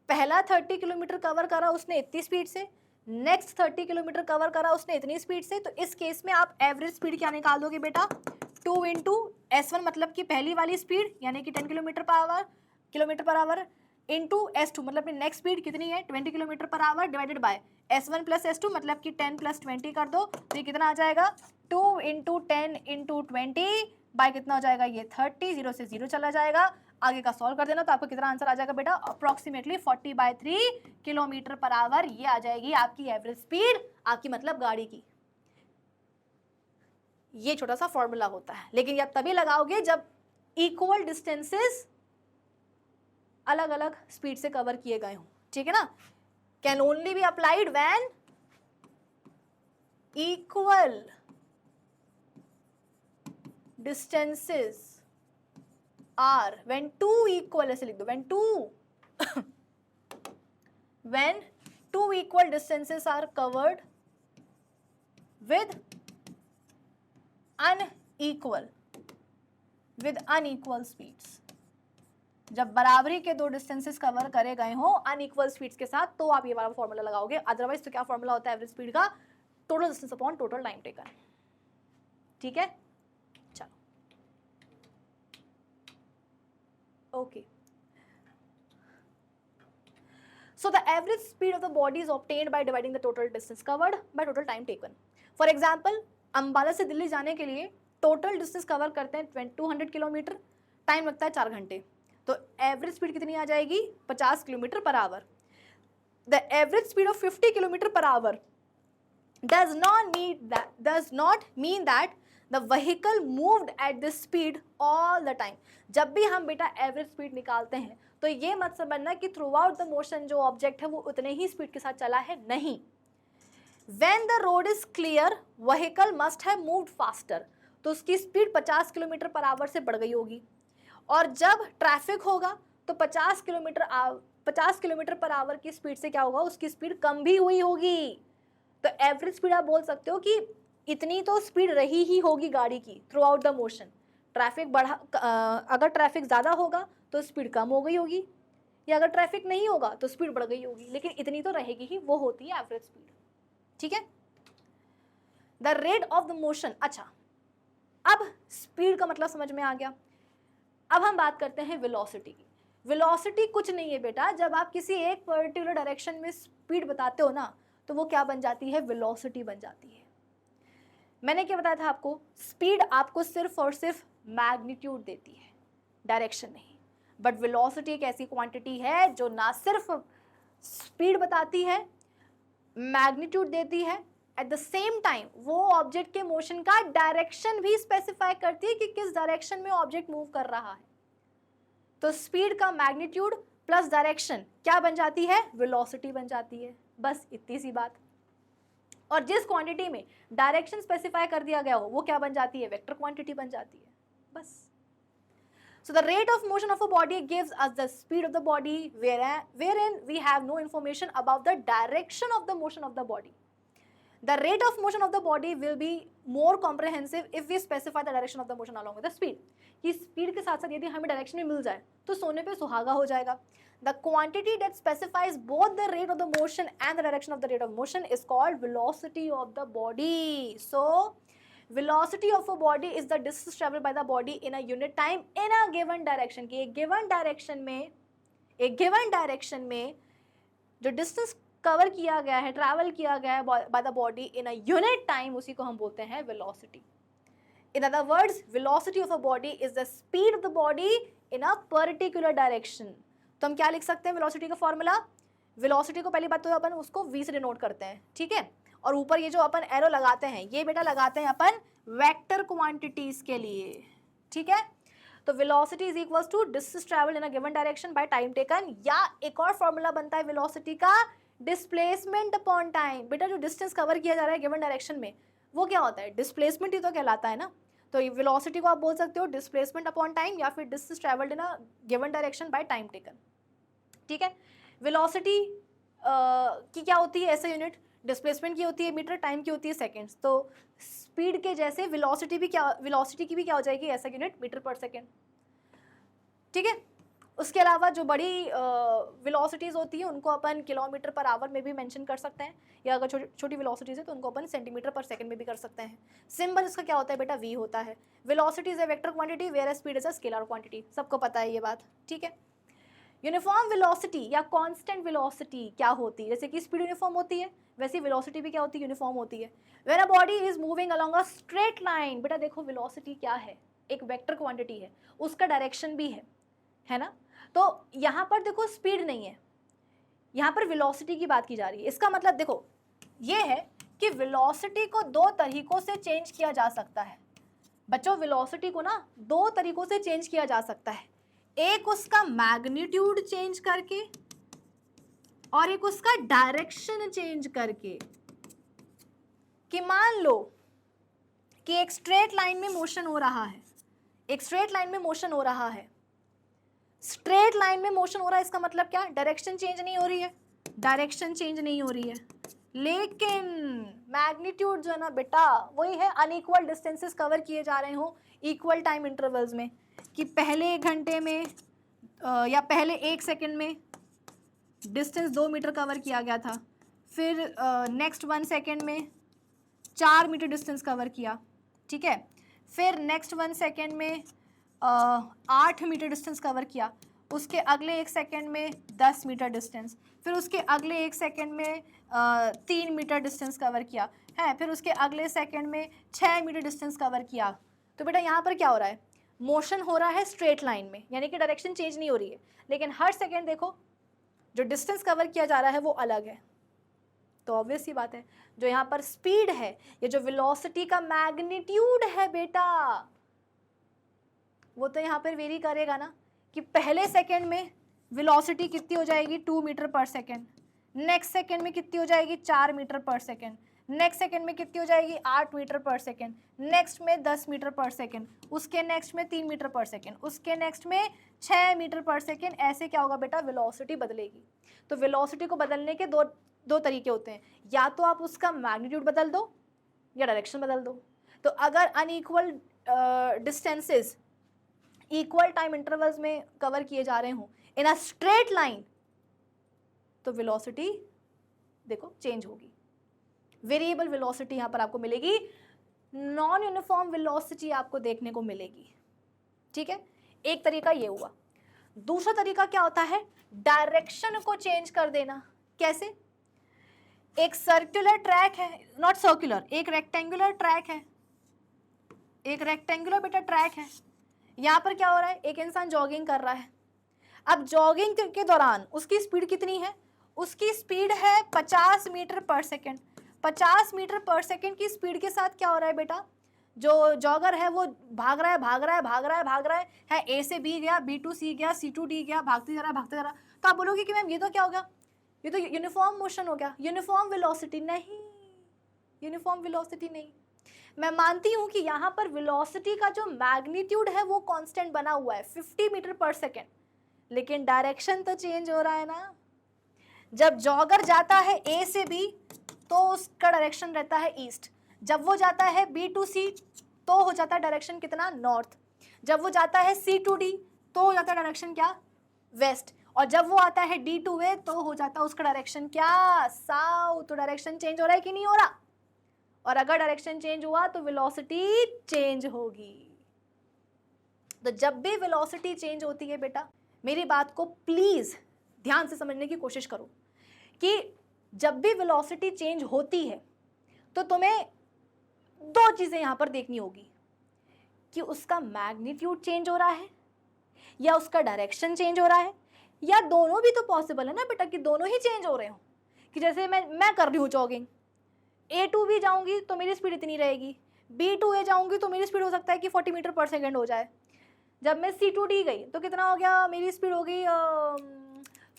पहला 30 किलोमीटर कवर करा उसने इतनी स्पीड से, नेक्स्ट 30 किलोमीटर कवर करा उसने इतनी स्पीड से। तो इस केस में आप एवरेज स्पीड क्या निकाल दोगे बेटा? 2 इंटू s1 मतलब कि पहली वाली स्पीड यानी कि 10 kilometre per hour into s2 मतलब कि नेक्स्ट स्पीड कितनी है? 20 kilometre per hour, divided by s1 plus s2 मतलब कि 10 प्लस 20 कर दो, तो ये कितना आ जाएगा? 2 इंटू 10 इंटू 20 बाय कितना हो जाएगा? ये 30, 0 से 0 चला जाएगा। आगे का सॉल्व कर देना तो आपको कितना आंसर आ जाएगा बेटा? Approximately 40/3 kilometre per hour. ये आ जाएगी आपकी एवरेज स्पीड, आपकी मतलब गाड़ी की। ये छोटा सा फॉर्मूला होता है, लेकिन ये आप तभी लगाओगे जब इक्वल डिस्टेंसेस अलग अलग स्पीड से कवर किए गए हों, ठीक है ना। Can only be applied when equal distances are, when two equal, ऐसे लिख दो, when two equal distances are covered with unequal speeds। जब बराबरी के दो डिस्टेंसेस कवर करे गए हों अनइक्वल स्पीड्स के साथ, तो आप ये वाला फॉर्मूला लगाओगे। अदरवाइज तो क्या फॉर्मूला होता है एवरेज स्पीड का? Total distance upon total time taken. ठीक है, चलो okay. So the average speed of the body is obtained by dividing the total distance covered by total time taken. For example, Ambala से दिल्ली जाने के लिए टोटल डिस्टेंस कवर करते हैं 200 kilometre, time लगता है 4 घंटे, तो एवरेज स्पीड कितनी आ जाएगी? 50 kilometre per hour. The average speed of 50 kilometre per hour does not mean that the vehicle moved at this speed all the time। जब भी हम बेटा एवरेज स्पीड निकालते हैं तो ये मत समझना कि थ्रू आउट द मोशन जो ऑब्जेक्ट है वो उतने ही स्पीड के साथ चला है, नहीं। When the road is clear, vehicle must have moved faster, तो उसकी स्पीड 50 किलोमीटर पर आवर से बढ़ गई होगी। और जब ट्रैफिक होगा तो 50 किलोमीटर पर आवर की स्पीड से क्या होगा? उसकी स्पीड कम भी हुई होगी। तो एवरेज स्पीड आप बोल सकते हो कि इतनी तो स्पीड रही ही होगी गाड़ी की through out the motion. Traffic अगर ट्रैफिक ज़्यादा होगा तो स्पीड कम हो गई होगी, या अगर ट्रैफिक नहीं होगा तो स्पीड बढ़ गई होगी, लेकिन इतनी तो रहेगी ही, वो होती है एवरेज स्पीड। ठीक है, the rate of the motion. अच्छा, अब स्पीड का मतलब समझ में आ गया। अब हम बात करते हैं वेलोसिटी की। वेलोसिटी कुछ नहीं है बेटा, जब आप किसी एक पर्टिकुलर डायरेक्शन में स्पीड बताते हो ना, तो वो क्या बन जाती है, वेलोसिटी बन जाती है। मैंने क्या बताया था आपको, स्पीड आपको सिर्फ और सिर्फ मैग्नीट्यूड देती है, डायरेक्शन नहीं। बट वेलोसिटी एक ऐसी क्वांटिटी है जो ना सिर्फ स्पीड बताती है, मैग्नीट्यूड देती है, एट द सेम टाइम वो ऑब्जेक्ट के मोशन का डायरेक्शन भी स्पेसिफाई करती है कि किस डायरेक्शन में ऑब्जेक्ट मूव कर रहा है। तो स्पीड का मैग्नीट्यूड प्लस डायरेक्शन क्या बन जाती है, वेलोसिटी बन जाती है। बस इतनी सी बात। और जिस क्वांटिटी में डायरेक्शन स्पेसिफाई कर दिया गया हो वो क्या बन जाती है, वेक्टर क्वांटिटी बन जाती है। बस। So the rate of motion of a body gives us the speed of the body, wherein we have no information about the direction of the motion of the body. The rate of motion of the body will be more comprehensive if we specify the direction of the motion along with the speed. कि speed के साथ साथ यदि हमें direction में मिल जाए तो सोने पे सुहागा हो जाएगा। The quantity that specifies both the rate of the motion and the direction of the rate of motion is called velocity of the body. So velocity of a body is the distance traveled by the body in a unit time in a given direction. कि एक given direction में जो distance cover किया गया है, travel किया गया है by the body in a unit time, उसी को हम बोलते हैं velocity. In other words, velocity of a body is the speed of the body in a particular direction. तो हम क्या लिख सकते हैं वेलोसिटी का फॉर्मूला? वेलोसिटी को पहली बात तो अपन उसको v से डिनोट करते हैं, ठीक है। और ऊपर ये जो अपन एरो लगाते हैं ये बेटा लगाते हैं अपन वेक्टर क्वांटिटीज के लिए, ठीक है। तो velocity is equals to distance travelled in a given direction by time taken, या एक और फॉर्मूला बनता है वेलोसिटी का, डिस्प्लेसमेंट अपॉन टाइम। बेटा जो डिस्टेंस कवर किया जा रहा है गिवन डायरेक्शन में वो क्या होता है, डिस्प्लेसमेंट ही तो कहलाता है ना। तो वेलोसिटी को आप बोल सकते हो डिस्प्लेसमेंट अपॉन टाइम या फिर distance travelled in a given direction by time taken, ठीक है। वेलोसिटी की क्या होती है ऐसे यूनिट, डिस्प्लेसमेंट की होती है मीटर, टाइम की होती है सेकेंड्स। तो स्पीड के जैसे वेलोसिटी की भी क्या हो जाएगी ऐसा यूनिट, मीटर पर सेकेंड, ठीक है। उसके अलावा जो बड़ी वेलोसिटीज़ होती है उनको अपन किलोमीटर पर आवर में भी मेंशन कर सकते हैं, या अगर छोटी वेलोसिटीज़ है तो उनको अपन सेंटीमीटर पर सेकंड में भी कर सकते हैं। सिंबल इसका क्या होता है बेटा, v होता है। Velocity is a vector quantity where speed is a scalar quantity, सबको पता है ये बात, ठीक है। यूनिफॉर्म वेलोसिटी या कांस्टेंट वेलोसिटी क्या होती है, जैसे कि स्पीड यूनिफॉर्म होती है वैसे वेलोसिटी भी क्या होती है, यूनिफॉर्म होती है। When a body is moving along a straight line, बेटा देखो वेलोसिटी क्या है, एक वेक्टर क्वांटिटी है, उसका डायरेक्शन भी है ना। तो यहाँ पर देखो स्पीड नहीं है, यहाँ पर वेलोसिटी की बात की जा रही है। इसका मतलब देखो ये है कि वेलोसिटी को दो तरीकों से चेंज किया जा सकता है बच्चों। वेलोसिटी को ना दो तरीकों से चेंज किया जा सकता है, एक उसका मैग्नीट्यूड चेंज करके और एक उसका डायरेक्शन चेंज करके। कि मान लो कि एक स्ट्रेट लाइन में मोशन हो रहा है, स्ट्रेट लाइन में मोशन हो रहा है, इसका मतलब क्या, डायरेक्शन चेंज नहीं हो रही है, लेकिन मैग्नीट्यूड जो है ना बेटा वही है, अनइक्वल डिस्टेंसेस कवर किए जा रहे हो इक्वल टाइम इंटरवल्स में, कि पहले 1 घंटे में या पहले 1 सेकंड में डिस्टेंस 2 मीटर कवर किया गया था, फिर नेक्स्ट 1 सेकंड में 4 मीटर डिस्टेंस कवर किया, ठीक है। फिर नेक्स्ट 1 सेकंड में 8 मीटर डिस्टेंस कवर किया, उसके अगले 1 सेकंड में 10 मीटर डिस्टेंस, फिर उसके अगले 1 सेकंड में 3 मीटर डिस्टेंस कवर किया है, फिर उसके अगले सेकंड में 6 मीटर डिस्टेंस कवर किया। तो बेटा यहाँ पर क्या हो रहा है, मोशन हो रहा है स्ट्रेट लाइन में, यानी कि डायरेक्शन चेंज नहीं हो रही है, लेकिन हर सेकेंड देखो जो डिस्टेंस कवर किया जा रहा है वो अलग है। तो ऑब्वियस सी बात है जो यहाँ पर स्पीड है, ये जो वेलोसिटी का मैग्नीट्यूड है बेटा, वो तो यहाँ पर वेरी करेगा ना, कि पहले सेकंड में वेलोसिटी कितनी हो जाएगी 2 मीटर पर सेकंड, नेक्स्ट सेकंड में कितनी हो जाएगी 4 मीटर पर सेकंड, नेक्स्ट सेकंड में कितनी हो जाएगी 8 मीटर पर सेकंड, नेक्स्ट में 10 मीटर पर सेकंड, उसके नेक्स्ट में 3 मीटर पर सेकंड, उसके नेक्स्ट में 6 मीटर पर सेकंड। ऐसे क्या होगा बेटा, वेलोसिटी बदलेगी। तो वेलोसिटी को बदलने के दो तरीके होते हैं, या तो आप उसका मैग्नीट्यूड बदल दो या डायरेक्शन बदल दो। तो अगर unequal distances equal time intervals में कवर किए जा रहे हों इन अ स्ट्रेट लाइन, तो वेलोसिटी देखो चेंज होगी, वेरिएबल वेलोसिटी यहाँ पर आपको मिलेगी, नॉन यूनिफॉर्म वेलोसिटी आपको देखने को मिलेगी, ठीक है। एक तरीका ये हुआ। दूसरा तरीका क्या होता है, डायरेक्शन को चेंज कर देना। कैसे, एक सर्कुलर ट्रैक है, नॉट सर्कुलर, एक रेक्टेंगुलर ट्रैक है, एक रेक्टेंगुलर बेटा ट्रैक है। यहाँ पर क्या हो रहा है, एक इंसान जॉगिंग कर रहा है। अब जॉगिंग के दौरान उसकी स्पीड कितनी है, उसकी स्पीड है 50 मीटर पर सेकेंड। 50 मीटर पर सेकेंड की स्पीड के साथ क्या हो रहा है बेटा, जो जॉगर है वो भाग रहा है भाग रहा है भाग रहा है भाग रहा है ए से बी गया, बी टू सी गया, सी टू डी गया, भागते जा रहा है भागते जा रहा है। तो आप बोलोगे कि मैम ये तो क्या हो गया, ये तो यूनिफॉर्म मोशन हो गया, यूनिफॉर्म वेलोसिटी। नहीं, यूनिफॉर्म वेलोसिटी नहीं। मैं मानती हूं कि यहाँ पर वेलोसिटी का जो मैग्नीट्यूड है वो कांस्टेंट बना हुआ है 50 मीटर पर सेकेंड, लेकिन डायरेक्शन तो चेंज हो रहा है ना। जब जॉगर जाता है ए से बी तो उसका डायरेक्शन रहता है ईस्ट, जब वो जाता है बी टू सी तो हो जाता है डायरेक्शन कितना, नॉर्थ। जब वो जाता है सी टू डी तो हो जाता है डायरेक्शन क्या, वेस्ट। और जब वो आता है डी टू ए तो हो जाता है उसका डायरेक्शन क्या, साउथ। तो डायरेक्शन चेंज हो रहा है कि नहीं हो रहा, और अगर डायरेक्शन चेंज हुआ तो वेलोसिटी चेंज होगी। तो जब भी वेलोसिटी चेंज होती है बेटा, मेरी बात को प्लीज ध्यान से समझने की कोशिश करो कि जब भी वेलोसिटी चेंज होती है तो तुम्हें दो चीजें यहां पर देखनी होगी, कि उसका मैग्नीट्यूड चेंज हो रहा है या उसका डायरेक्शन चेंज हो रहा है, या दोनों भी तो पॉसिबल है ना बेटा कि दोनों ही चेंज हो रहे हो। कि जैसे मैं कर रही हूँ जॉगिंग, ए टू बी जाऊंगी तो मेरी स्पीड इतनी रहेगी, बी टू ए जाऊंगी तो मेरी स्पीड हो सकता है कि 40 मीटर पर सेकेंड हो जाए। जब मैं सी टू डी गई तो कितना हो गया, मेरी स्पीड हो गई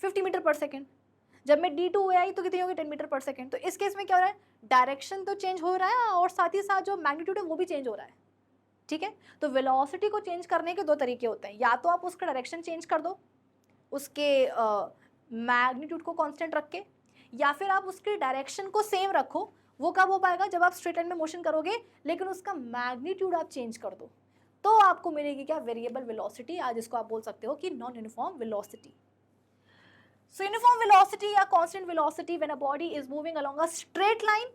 50 मीटर पर सेकेंड। जब मैं डी टू ए आई तो कितनी होगी, 10 मीटर पर सेकेंड। तो इस केस में क्या हो रहा है, डायरेक्शन तो चेंज हो रहा है और साथ ही साथ जो मैग्नीट्यूड है वो भी चेंज हो रहा है। ठीक है, तो वेलोसिटी को चेंज करने के दो तरीके होते हैं, या तो आप उसका डायरेक्शन चेंज कर दो उसके मैग्नीट्यूड को कांस्टेंट रख के, या फिर आप उसके डायरेक्शन को सेम रखो। वो कब हो पाएगा, जब आप स्ट्रेट लाइन में मोशन करोगे लेकिन उसका मैग्नीट्यूड आप चेंज कर दो, तो आपको मिलेगी क्या, वेरिएबल वेलोसिटी। आज इसको आप बोल सकते हो कि non uniform velocity. So uniform velocity or constant velocity when a body is moving along a straight line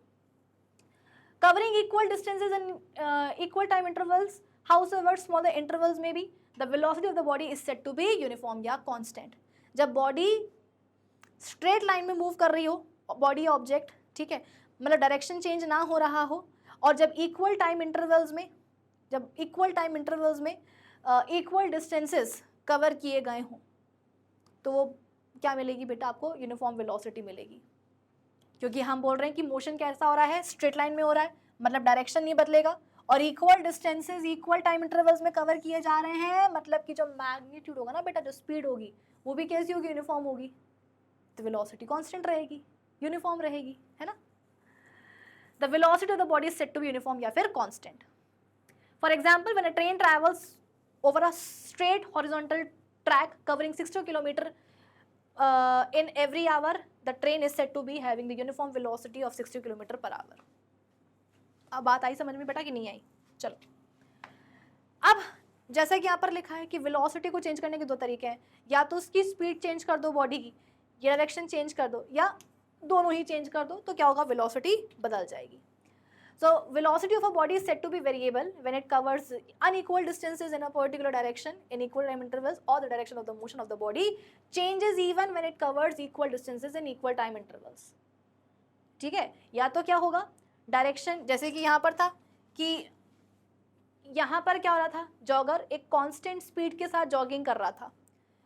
covering equal distances and equal time intervals, however small the intervals may be, the velocity of the body is said to be uniform या constant। जब body straight line में move कर रही हो, body object, ठीक है, मतलब direction change ना हो रहा हो, और जब इक्वल टाइम इंटरवल्स में, जब इक्वल टाइम इंटरवल्स में इक्वल डिस्टेंसेस कवर किए गए हों, तो वो क्या मिलेगी बेटा, आपको यूनिफॉर्म वेलोसिटी मिलेगी। क्योंकि हम बोल रहे हैं कि मोशन कैसा हो रहा है, स्ट्रेट लाइन में हो रहा है, मतलब डायरेक्शन नहीं बदलेगा, और equal distances equal time intervals में कवर किए जा रहे हैं, मतलब कि जो मैग्नीट्यूड होगा ना बेटा, जो स्पीड होगी वो भी कैसी होगी, यूनिफॉर्म होगी। तो वेलोसिटी कांस्टेंट रहेगी, यूनिफॉर्म रहेगी, है ना। The velocity of the body is said to be uniform या फिर constant. For example, when a train travels over a straight horizontal track covering 60 kilometre in every hour, the train is said to be having the uniform velocity of 60 km per hour। अब बात आई समझ में बेटा कि नहीं आई, चलो। अब जैसा कि यहाँ पर लिखा है कि वेलोसिटी को चेंज करने के दो तरीके हैं, या तो उसकी स्पीड चेंज कर दो बॉडी की, या डायरेक्शन चेंज कर दो, या दोनों ही चेंज कर दो, तो क्या होगा, वेलोसिटी बदल जाएगी। So velocity of a body is said to be variable when it covers unequal distances in a particular direction in equal time intervals, or the direction of the motion of the body changes even when it covers equal distances in equal time intervals। ठीक है, या तो क्या होगा, direction जैसे कि यहाँ पर था कि यहाँ पर क्या हो रहा था, जॉगर एक कांस्टेंट स्पीड के साथ जॉगिंग कर रहा था,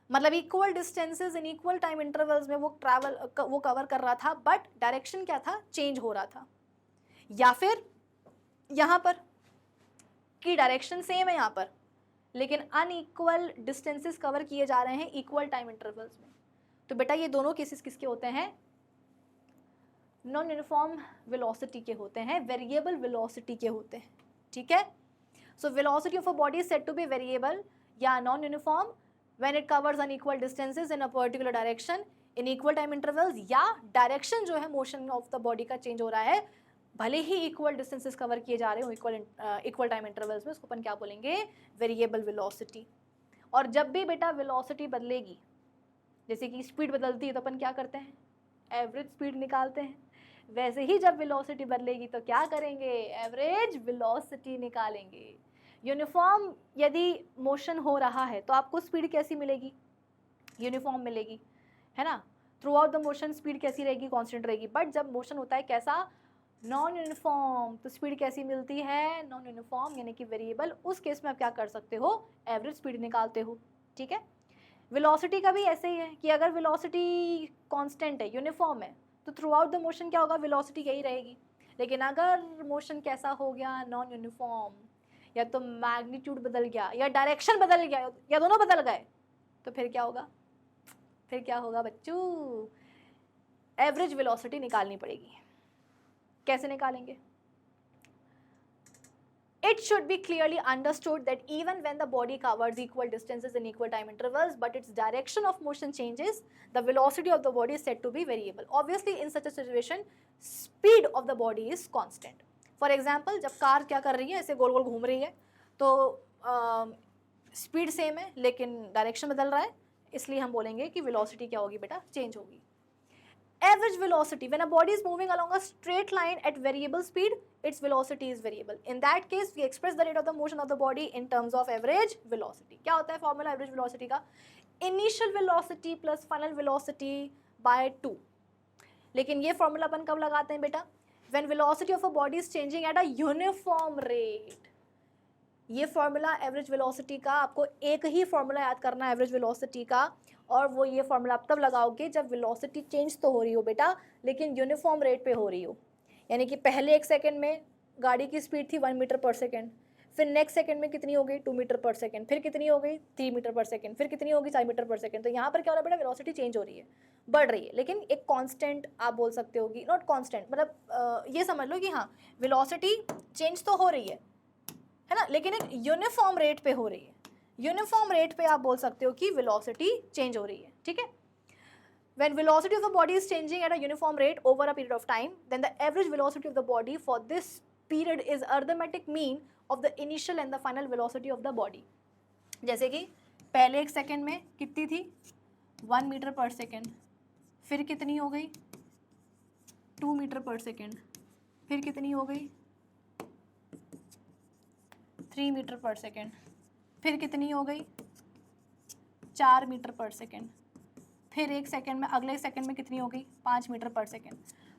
मतलब equal distances in equal time intervals में वो कवर कर रहा था, बट डायरेक्शन क्या था, चेंज हो रहा था। या फिर यहाँ पर की डायरेक्शन सेम है यहाँ पर, लेकिन अनइक्वल डिस्टेंसेस कवर किए जा रहे हैं इक्वल टाइम इंटरवल्स में। तो बेटा ये दोनों केसेस किसके होते हैं, नॉन यूनिफॉर्म वेलोसिटी के होते हैं, वेरिएबल वेलोसिटी के होते हैं। ठीक है, so velocity of a body is said to be variable या non uniform when it covers unequal distances in a particular direction in equal time intervals, या डायरेक्शन जो है मोशन ऑफ द बॉडी का चेंज हो रहा है, भले ही equal distances cover किए जा रहे हो इक्वल टाइम इंटरवल्स में, उसको अपन क्या बोलेंगे, वेरिएबल वेलोसिटी। और जब भी बेटा वेलोसिटी बदलेगी, जैसे कि स्पीड बदलती है तो अपन क्या करते हैं, एवरेज स्पीड निकालते हैं, वैसे ही जब वेलोसिटी बदलेगी तो क्या करेंगे, एवरेज वेलोसिटी निकालेंगे। यूनिफॉर्म यदि मोशन हो रहा है तो आपको स्पीड कैसी मिलेगी, यूनिफॉर्म मिलेगी, है ना। Through out the motion speed कैसी रहेगी, कांस्टेंट रहेगी, बट जब मोशन होता है कैसा, नॉन यूनिफॉर्म, तो स्पीड कैसी मिलती है, नॉन यूनिफॉर्म यानी कि वेरिएबल। उस केस में आप क्या कर सकते हो, एवरेज स्पीड निकालते हो, ठीक है। वेलोसिटी का भी ऐसे ही है कि अगर वेलोसिटी कांस्टेंट है, यूनिफॉर्म है, तो थ्रू आउट द मोशन क्या होगा, वेलोसिटी यही रहेगी। लेकिन अगर मोशन कैसा हो गया, नॉन यूनिफॉर्म, या तो मैग्नीट्यूड बदल गया या डायरेक्शन बदल गया या दोनों बदल गए, तो फिर क्या होगा, फिर क्या होगा बच्चों, एवरेज वेलोसिटी निकालनी पड़ेगी। कैसे निकालेंगे? It should be clearly understood that even when the body covers equal distances in equal time intervals, but its direction of motion changes, the velocity of the body is said to be variable. Obviously, in such a situation, speed of the body is constant. For example, जब car क्या कर रही है, ऐसे गोल गोल घूम रही है, तो स्पीड सेम है लेकिन डायरेक्शन बदल रहा है, इसलिए हम बोलेंगे कि वेलोसिटी क्या होगी बेटा, चेंज होगी। Average velocity, when a body is moving along a straight line at variable speed, its velocity is variable. In that case, we express the rate of the motion of the body in terms of average velocity. क्या होता है formula average velocity का? Initial velocity plus final velocity by 2। लेकिन ये formula अपन कब लगाते हैं बेटा? When velocity of a body is changing at a uniform rate. ये फॉर्मूला एवरेज वेलोसिटी का, आपको एक ही फॉर्मूला याद करना है एवरेज वेलोसिटी का, और वो ये फॉर्मूला आप तब लगाओगे जब वेलोसिटी चेंज तो हो रही हो बेटा, लेकिन यूनिफॉर्म रेट पे हो रही हो। यानी कि पहले एक सेकंड में गाड़ी की स्पीड थी 1 मीटर पर सेकंड, फिर नेक्स्ट सेकंड में कितनी हो गई, 2 मीटर पर सेकंड, फिर कितनी हो गई, 3 मीटर पर सेकंड, फिर कितनी होगी, 4 मीटर पर सेकंड। तो यहाँ पर क्या हो रहा है बेटा, वेलोसिटी चेंज हो रही है, बढ़ रही है, लेकिन एक कांस्टेंट आप बोल सकते हो कि नॉट कांस्टेंट, मतलब ये समझ लो कि हाँ वेलोसिटी चेंज तो हो रही है ना, लेकिन एक यूनिफॉर्म रेट पे हो रही है। यूनिफॉर्म रेट पे आप बोल सकते हो कि वेलोसिटी चेंज हो रही है, ठीक है। When velocity of the body is changing at a uniform rate over a period of time, then the average velocity of the body for this period is arithmetic mean of the initial and the final velocity of the body. जैसे कि पहले एक second में कितनी थी, 1 metre पर second, फिर कितनी हो गई, 2 मीटर पर सेकेंड, फिर कितनी हो गई, 3 मीटर पर सेकेंड, फिर कितनी हो गई, 4 मीटर पर सेकेंड, फिर एक सेकेंड में, अगले सेकेंड में कितनी हो गई, 5 मीटर पर सेकेंड।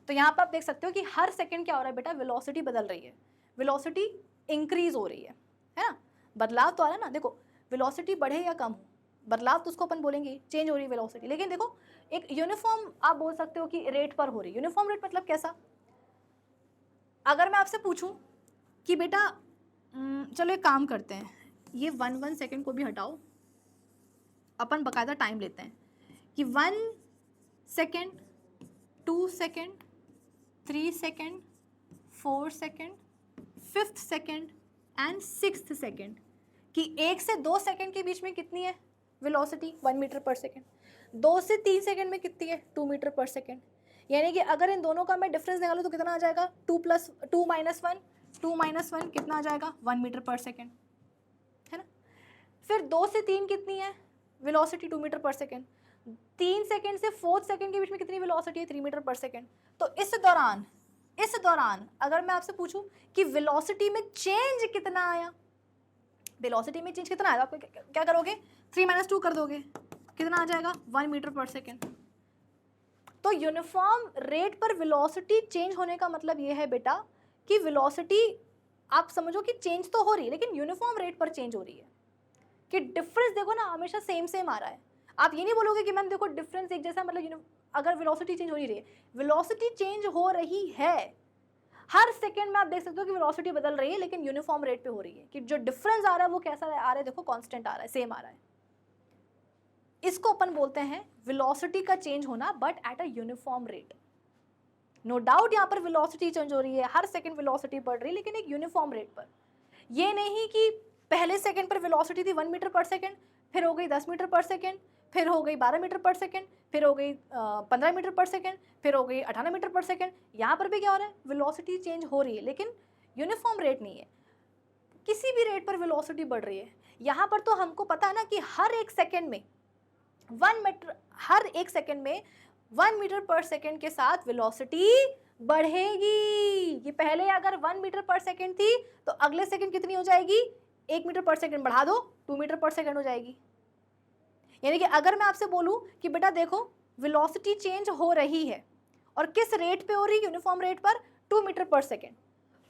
तो यहाँ पर आप देख सकते हो कि हर सेकेंड क्या हो रहा है बेटा, वेलोसिटी बदल रही है, वेलोसिटी इंक्रीज हो रही है ना, बदलाव तो आ रहा है ना। देखो वेलोसिटी बढ़े या कम हो, बदलाव तो उसको अपन बोलेंगे चेंज हो रही है वेलोसिटी, लेकिन देखो एक यूनिफॉर्म आप बोल सकते हो कि रेट पर हो रही है। यूनिफॉर्म रेट मतलब कैसा, अगर मैं आपसे पूछूं कि बेटा चलो एक काम करते हैं, ये 1 सेकेंड को भी हटाओ, अपन बकायदा टाइम लेते हैं कि 1 second, 2 second, 3 second, 4 second, 5th second and 6th second, कि 1 से 2 सेकेंड के बीच में कितनी है वेलोसिटी, 1 मीटर पर सेकेंड। 2 से 3 सेकेंड में कितनी है, 2 मीटर पर सेकेंड। यानी कि अगर इन दोनों का मैं डिफरेंस निकालूँ तो कितना आ जाएगा, 2 माइनस 1 कितना आ जाएगा, 1 मीटर पर सेकेंड, है ना। फिर 2 से 3 कितनी है वेलोसिटी, 2 मीटर पर सेकेंड। 3 सेकेंड से 4th सेकेंड के बीच में कितनी वेलोसिटी है, 3 मीटर पर सेकेंड। तो इस दौरान अगर मैं आपसे पूछूं कि वेलोसिटी में चेंज कितना आया, वेलोसिटी में चेंज कितना आया, आप क्या करोगे, 3 - 2 कर दोगे, कितना आ जाएगा, 1 मीटर पर सेकेंड। तो यूनिफॉर्म रेट पर वेलोसिटी चेंज होने का मतलब ये है बेटा कि वेलोसिटी आप समझो कि चेंज तो हो रही है, लेकिन यूनिफॉर्म रेट पर चेंज हो रही है, कि डिफरेंस देखो ना हमेशा सेम आ रहा है। आप ये नहीं बोलोगे कि मैम देखो डिफरेंस एक जैसा, मतलब अगर वेलोसिटी चेंज हो नहीं रही है, वेलोसिटी चेंज हो रही है, हर सेकंड में आप देख सकते हो कि वेलोसिटी बदल रही है, लेकिन यूनिफॉर्म रेट पे हो रही है, कि जो डिफरेंस आ रहा है वो कैसा आ रहा है, देखो कांस्टेंट आ रहा है, सेम आ रहा है। इसको अपन बोलते हैं वेलोसिटी का चेंज होना, but at a uniform rate. No doubt यहाँ पर वेलोसिटी चेंज हो रही है, हर सेकंड वेलोसिटी बढ़ रही है, लेकिन एक यूनिफॉर्म रेट पर। ये नहीं कि पहले सेकंड पर वेलोसिटी थी 1 मीटर पर सेकंड, फिर हो गई 10 मीटर पर सेकंड, फिर हो गई 12 मीटर पर सेकंड, फिर हो गई 15 मीटर पर सेकंड, फिर हो गई 18 मीटर पर सेकंड। यहाँ पर भी क्या हो रहा है, वेलोसिटी चेंज हो रही है, लेकिन यूनिफॉर्म रेट नहीं है, किसी भी रेट पर वेलोसिटी बढ़ रही है। यहाँ पर तो हमको पता है ना कि हर एक सेकंड में 1 मीटर पर सेकंड के साथ वेलोसिटी बढ़ेगी। ये पहले अगर 1 मीटर पर सेकंड थी तो अगले सेकंड कितनी हो जाएगी, 1 मीटर पर सेकंड बढ़ा दो, 2 मीटर पर सेकंड हो जाएगी। यानी कि अगर मैं आपसे बोलूं कि बेटा देखो वेलोसिटी चेंज हो रही है और किस रेट पे हो रही है, यूनिफॉर्म रेट पर 2 मीटर पर सेकेंड।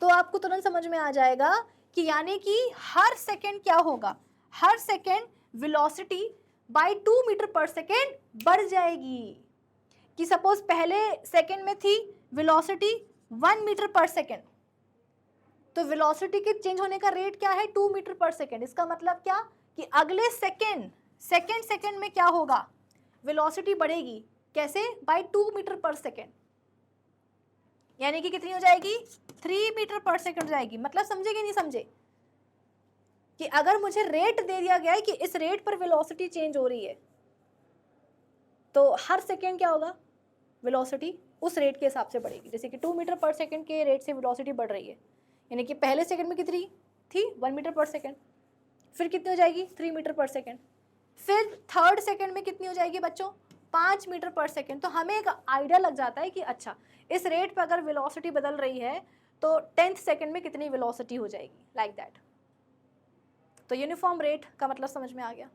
तो आपको तुरंत समझ में आ जाएगा कि यानी कि हर सेकेंड क्या होगा, हर सेकेंड वेलोसिटी बाय 2 मीटर पर सेकेंड बढ़ जाएगी। कि सपोज पहले सेकेंड में थी वेलोसिटी 1 मीटर पर सेकेंड, तो वेलोसिटी के चेंज होने का रेट क्या है, 2 मीटर पर सेकेंड। इसका मतलब क्या कि अगले सेकेंड में क्या होगा, वेलोसिटी बढ़ेगी, कैसे, बाय 2 मीटर पर सेकेंड, यानी कि कितनी हो जाएगी, 3 मीटर पर सेकेंड हो जाएगी। मतलब समझे कि नहीं समझे कि अगर मुझे रेट दे दिया गया है कि इस रेट पर वेलोसिटी चेंज हो रही है, तो हर सेकेंड क्या होगा, वेलोसिटी उस रेट के हिसाब से बढ़ेगी। जैसे कि 2 मीटर पर सेकेंड के रेट से वेलोसिटी बढ़ रही है, यानी कि पहले सेकेंड में कितनी थी, 1 मीटर पर सेकेंड, फिर कितनी हो जाएगी, 3 मीटर पर सेकेंड, फिर थर्ड सेकेंड में कितनी हो जाएगी बच्चों, 5 मीटर पर सेकेंड। तो हमें एक आइडिया लग जाता है कि अच्छा इस रेट पर अगर वेलोसिटी बदल रही है तो 10th सेकेंड में कितनी वेलोसिटी हो जाएगी, लाइक दैट। तो यूनिफॉर्म रेट का मतलब समझ में आ गया।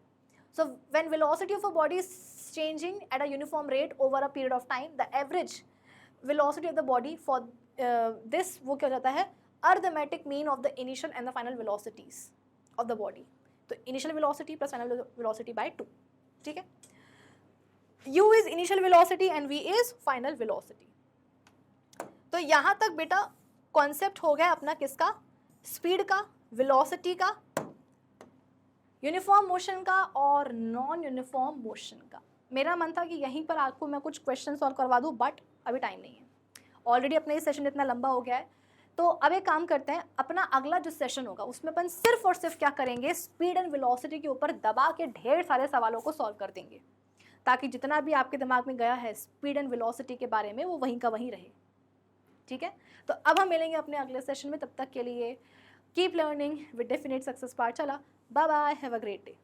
So when velocity of a body is changing at a uniform rate over a period of time, the average velocity of the body for this, वो क्या हो जाता है, arithmetic mean of the initial and the final velocities of the body. तो initial velocity plus final velocity by 2, ठीक है। u is initial velocity and v is final velocity. तो यहाँ तक बेटा कॉन्सेप्ट हो गया अपना किसका, स्पीड का, वेलोसिटी का, यूनिफॉर्म मोशन का और नॉन यूनिफॉर्म मोशन का। मेरा मन था कि यहीं पर आपको मैं कुछ क्वेश्चन सॉल्व करवा दूँ, बट अभी टाइम नहीं है, ऑलरेडी अपना ये सेशन इतना लंबा हो गया है। तो अब एक काम करते हैं, अपना अगला जो सेशन होगा उसमें अपन सिर्फ और सिर्फ क्या करेंगे, स्पीड एंड वेलोसिटी के ऊपर दबा के ढेर सारे सवालों को सॉल्व कर देंगे, ताकि जितना भी आपके दिमाग में गया है स्पीड एंड वेलोसिटी के बारे में वो वहीं का वहीं रहे, ठीक है। तो अब हम मिलेंगे अपने अगले सेशन में, तब तक के लिए keep learning with definite success part. चला, bye bye, have a great day.